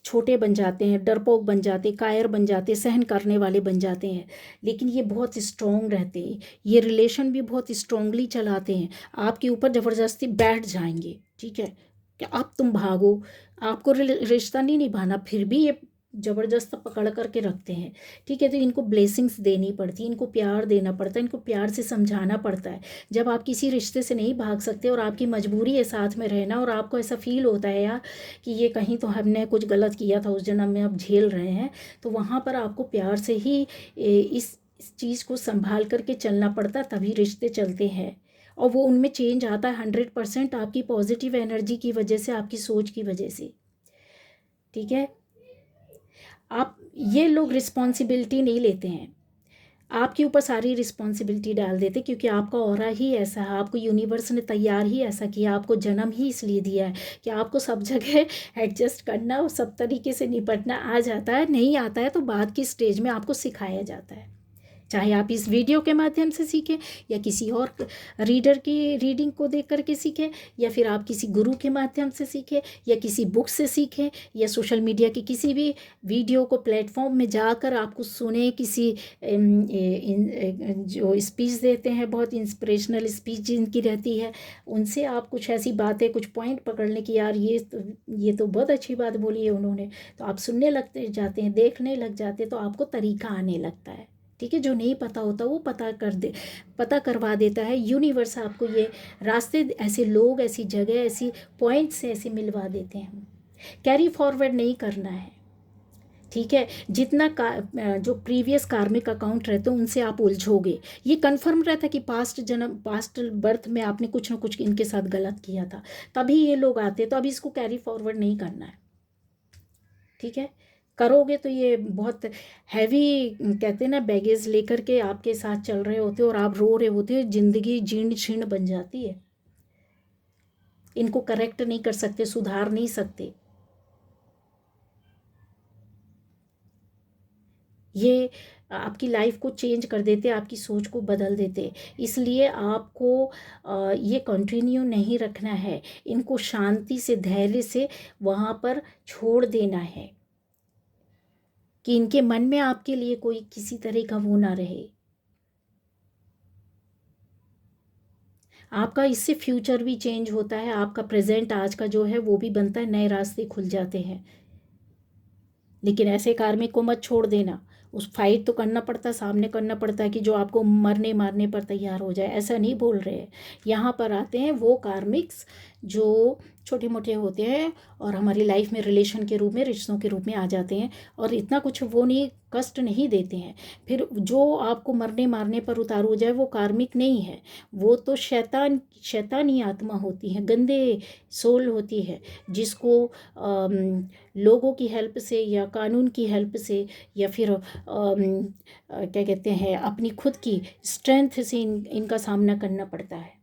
छोटे बन जाते हैं, डरपोक बन जाते, कायर बन जाते, सहन करने वाले बन जाते हैं, लेकिन ये बहुत स्ट्रॉन्ग रहते हैं, ये रिलेशन भी बहुत स्ट्रॉन्गली चलाते हैं, आपके ऊपर ज़बरदस्ती बैठ जाएंगे। ठीक है, कि अब तुम भागो, आपको रिश्ता नहीं निभाना, फिर भी ये ज़बरदस्त पकड़ करके रखते हैं। ठीक है, तो इनको ब्लेसिंग्स देनी पड़ती है, इनको प्यार देना पड़ता है, इनको प्यार से समझाना पड़ता है। जब आप किसी रिश्ते से नहीं भाग सकते और आपकी मजबूरी है साथ में रहना, और आपको ऐसा फील होता है यार कि ये कहीं तो हमने कुछ गलत किया था उस जन्म में, अब झेल रहे हैं, तो वहाँ पर आपको प्यार से ही इस चीज़ को संभाल करके चलना पड़ता, तभी रिश्ते चलते हैं। और वो उनमें चेंज आता है 100% आपकी पॉजिटिव एनर्जी की वजह से, आपकी सोच की वजह से। ठीक है, आप ये लोग रिस्पॉन्सिबिलिटी नहीं लेते हैं, आपके ऊपर सारी रिस्पॉन्सिबिलिटी डाल देते, क्योंकि आपका ऑरा ही ऐसा है, आपको यूनिवर्स ने तैयार ही ऐसा किया, आपको जन्म ही इसलिए दिया है कि आपको सब जगह एडजस्ट करना और सब तरीके से निपटना आ जाता है। नहीं आता है तो बाद की स्टेज में आपको सिखाया जाता है, चाहे आप इस वीडियो के माध्यम से सीखें, या किसी और रीडर की रीडिंग को देख करके सीखें, या फिर आप किसी गुरु के माध्यम से सीखें, या किसी बुक से सीखें, या सोशल मीडिया की किसी भी वीडियो को प्लेटफॉर्म में जाकर आपको सुने, किसी जो स्पीच देते हैं, बहुत इंस्पिरेशनल स्पीच जिनकी रहती है, उनसे आप कुछ ऐसी बातें, कुछ पॉइंट पकड़ लें कि यार ये तो बहुत अच्छी बात बोली है उन्होंने, तो आप सुनने लगते जाते हैं, देखने लग जाते हैं, तो आपको तरीका आने लगता है। ठीक है, जो नहीं पता होता वो पता करवा देता है यूनिवर्स, आपको ये रास्ते, ऐसे लोग, ऐसी जगह, ऐसी पॉइंट्स से ऐसे मिलवा देते हैं। कैरी फॉरवर्ड नहीं करना है। ठीक है, जितना जो प्रीवियस कार्मिक अकाउंट रहते हैं उनसे आप उलझोगे, ये कंफर्म रहता है कि पास्ट बर्थ में आपने कुछ ना कुछ इनके साथ गलत किया था, तभी ये लोग आते, तो अभी इसको कैरी फॉरवर्ड नहीं करना है। ठीक है, करोगे तो ये बहुत हैवी, कहते हैं ना, बैगेज लेकर के आपके साथ चल रहे होते और आप रो रहे होते, जिंदगी जीर्ण शीर्ण बन जाती है। इनको करेक्ट नहीं कर सकते, सुधार नहीं सकते, ये आपकी लाइफ को चेंज कर देते, आपकी सोच को बदल देते। इसलिए आपको ये कंटिन्यू नहीं रखना है, इनको शांति से, धैर्य से वहाँ पर छोड़ देना है, कि इनके मन में आपके लिए कोई किसी तरह का वो ना रहे। आपका इससे फ्यूचर भी चेंज होता है, आपका प्रेजेंट आज का जो है वो भी बनता है, नए रास्ते खुल जाते हैं। लेकिन ऐसे कार्मिक को मत छोड़ देना, उस फाइट तो करना पड़ता है, सामने करना पड़ता है कि जो आपको मरने मारने पर तैयार हो जाए, ऐसा नहीं बोल रहे हैं। यहाँ पर आते हैं वो कार्मिक्स जो छोटे मोटे होते हैं और हमारी लाइफ में रिलेशन के रूप में, रिश्तों के रूप में आ जाते हैं, और इतना कुछ वो नहीं, कष्ट नहीं देते हैं। फिर जो आपको मरने मारने पर उतारू हो जाए वो कार्मिक नहीं है, वो तो शैतानी आत्मा होती है, गंदे सोल होती है, जिसको लोगों की हेल्प से या कानून की हेल्प से, या फिर क्या कहते हैं, अपनी खुद की स्ट्रेंथ से इनका सामना करना पड़ता है।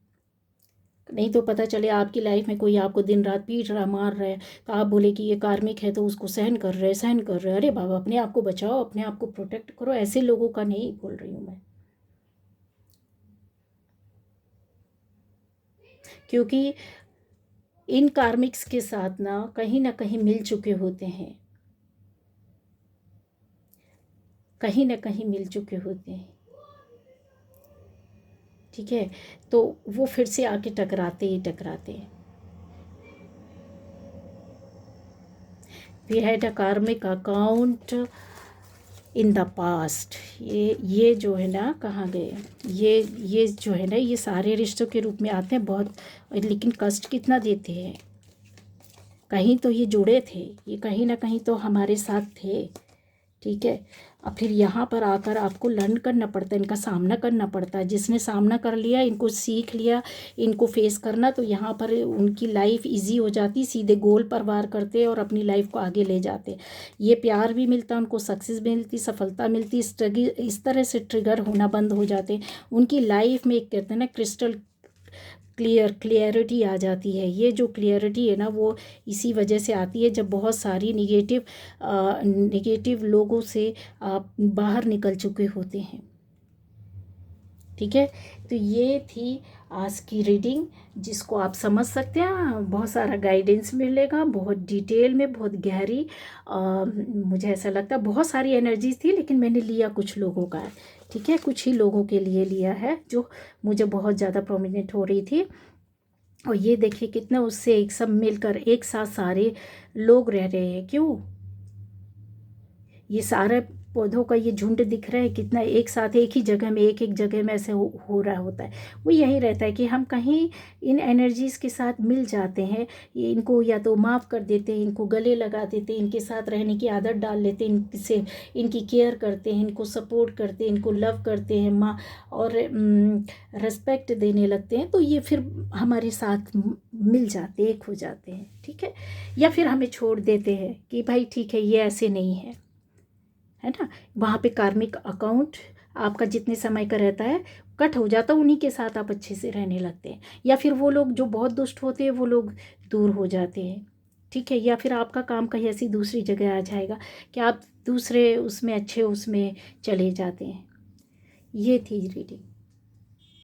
नहीं तो पता चले आपकी लाइफ में कोई आपको दिन रात पीट रहा, मार रहा है, तो आप बोले कि ये कार्मिक है तो उसको सहन कर रहे। अरे बाबा, अपने आप को बचाओ, अपने आप को प्रोटेक्ट करो, ऐसे लोगों का नहीं बोल रही हूँ मैं। क्योंकि इन कार्मिक्स के साथ ना कहीं मिल चुके होते हैं, कहीं ना कहीं मिल चुके होते हैं। ठीक है, तो वो फिर से आके टकराते ही टकराते हैं। वी हैड अ कार्मिक अकाउंट इन द पास्ट। ये जो है ना, कहाँ गए ये जो है ना, ये सारे रिश्तों के रूप में आते हैं बहुत, लेकिन कष्ट कितना देते हैं। कहीं तो ये जुड़े थे, ये कहीं ना कहीं तो हमारे साथ थे। ठीक है, अब फिर यहाँ पर आकर आपको लर्न करना पड़ता है, इनका सामना करना पड़ता है। जिसने सामना कर लिया, इनको सीख लिया, इनको फेस करना, तो यहाँ पर उनकी लाइफ इजी हो जाती, सीधे गोल पर वार करते और अपनी लाइफ को आगे ले जाते। ये प्यार भी मिलता, उनको सक्सेस मिलती, सफलता मिलती, इस तरह से ट्रिगर होना बंद हो जाते। उनकी लाइफ में एक कहते हैं ना क्रिस्टल क्लियरिटी आ जाती है। ये जो क्लियरिटी है ना, वो इसी वजह से आती है जब बहुत सारी निगेटिव लोगों से आप बाहर निकल चुके होते हैं। ठीक है, तो ये थी आज की रीडिंग, जिसको आप समझ सकते हैं। बहुत सारा गाइडेंस मिलेगा, बहुत डिटेल में, बहुत गहरी। मुझे ऐसा लगता है बहुत सारी एनर्जीज थी, लेकिन मैंने लिया कुछ लोगों का है। ठीक है, कुछ ही लोगों के लिए लिया है जो मुझे बहुत ज़्यादा प्रोमिनेंट हो रही थी। और ये देखिए कितना उससे एक सब मिलकर एक साथ सारे लोग रह रहे हैं। क्यों? ये सारे पौधों का ये झुंड दिख रहा है, कितना एक साथ एक ही जगह में, एक जगह में ऐसे हो रहा होता है। वो यही रहता है कि हम कहीं इन एनर्जीज़ के साथ मिल जाते हैं, इनको या तो माफ़ कर देते हैं, इनको गले लगा देते हैं, इनके साथ रहने की आदत डाल लेते हैं, इनसे इनकी केयर करते हैं, इनको सपोर्ट करते हैं, इनको लव करते हैं माँ, और रेस्पेक्ट देने लगते हैं। तो ये फिर हमारे साथ मिल जाते, एक हो जाते हैं। ठीक है, या फिर हमें छोड़ देते हैं कि भाई ठीक है, ये ऐसे नहीं है ना। वहाँ पे कार्मिक अकाउंट आपका जितने समय का रहता है कट हो जाता है, उन्हीं के साथ आप अच्छे से रहने लगते हैं। या फिर वो लोग जो बहुत दुष्ट होते हैं वो लोग दूर हो जाते हैं। ठीक है, या फिर आपका काम कहीं ऐसी दूसरी जगह आ जाएगा कि आप दूसरे उसमें अच्छे उसमें चले जाते हैं। ये थी रीडिंग।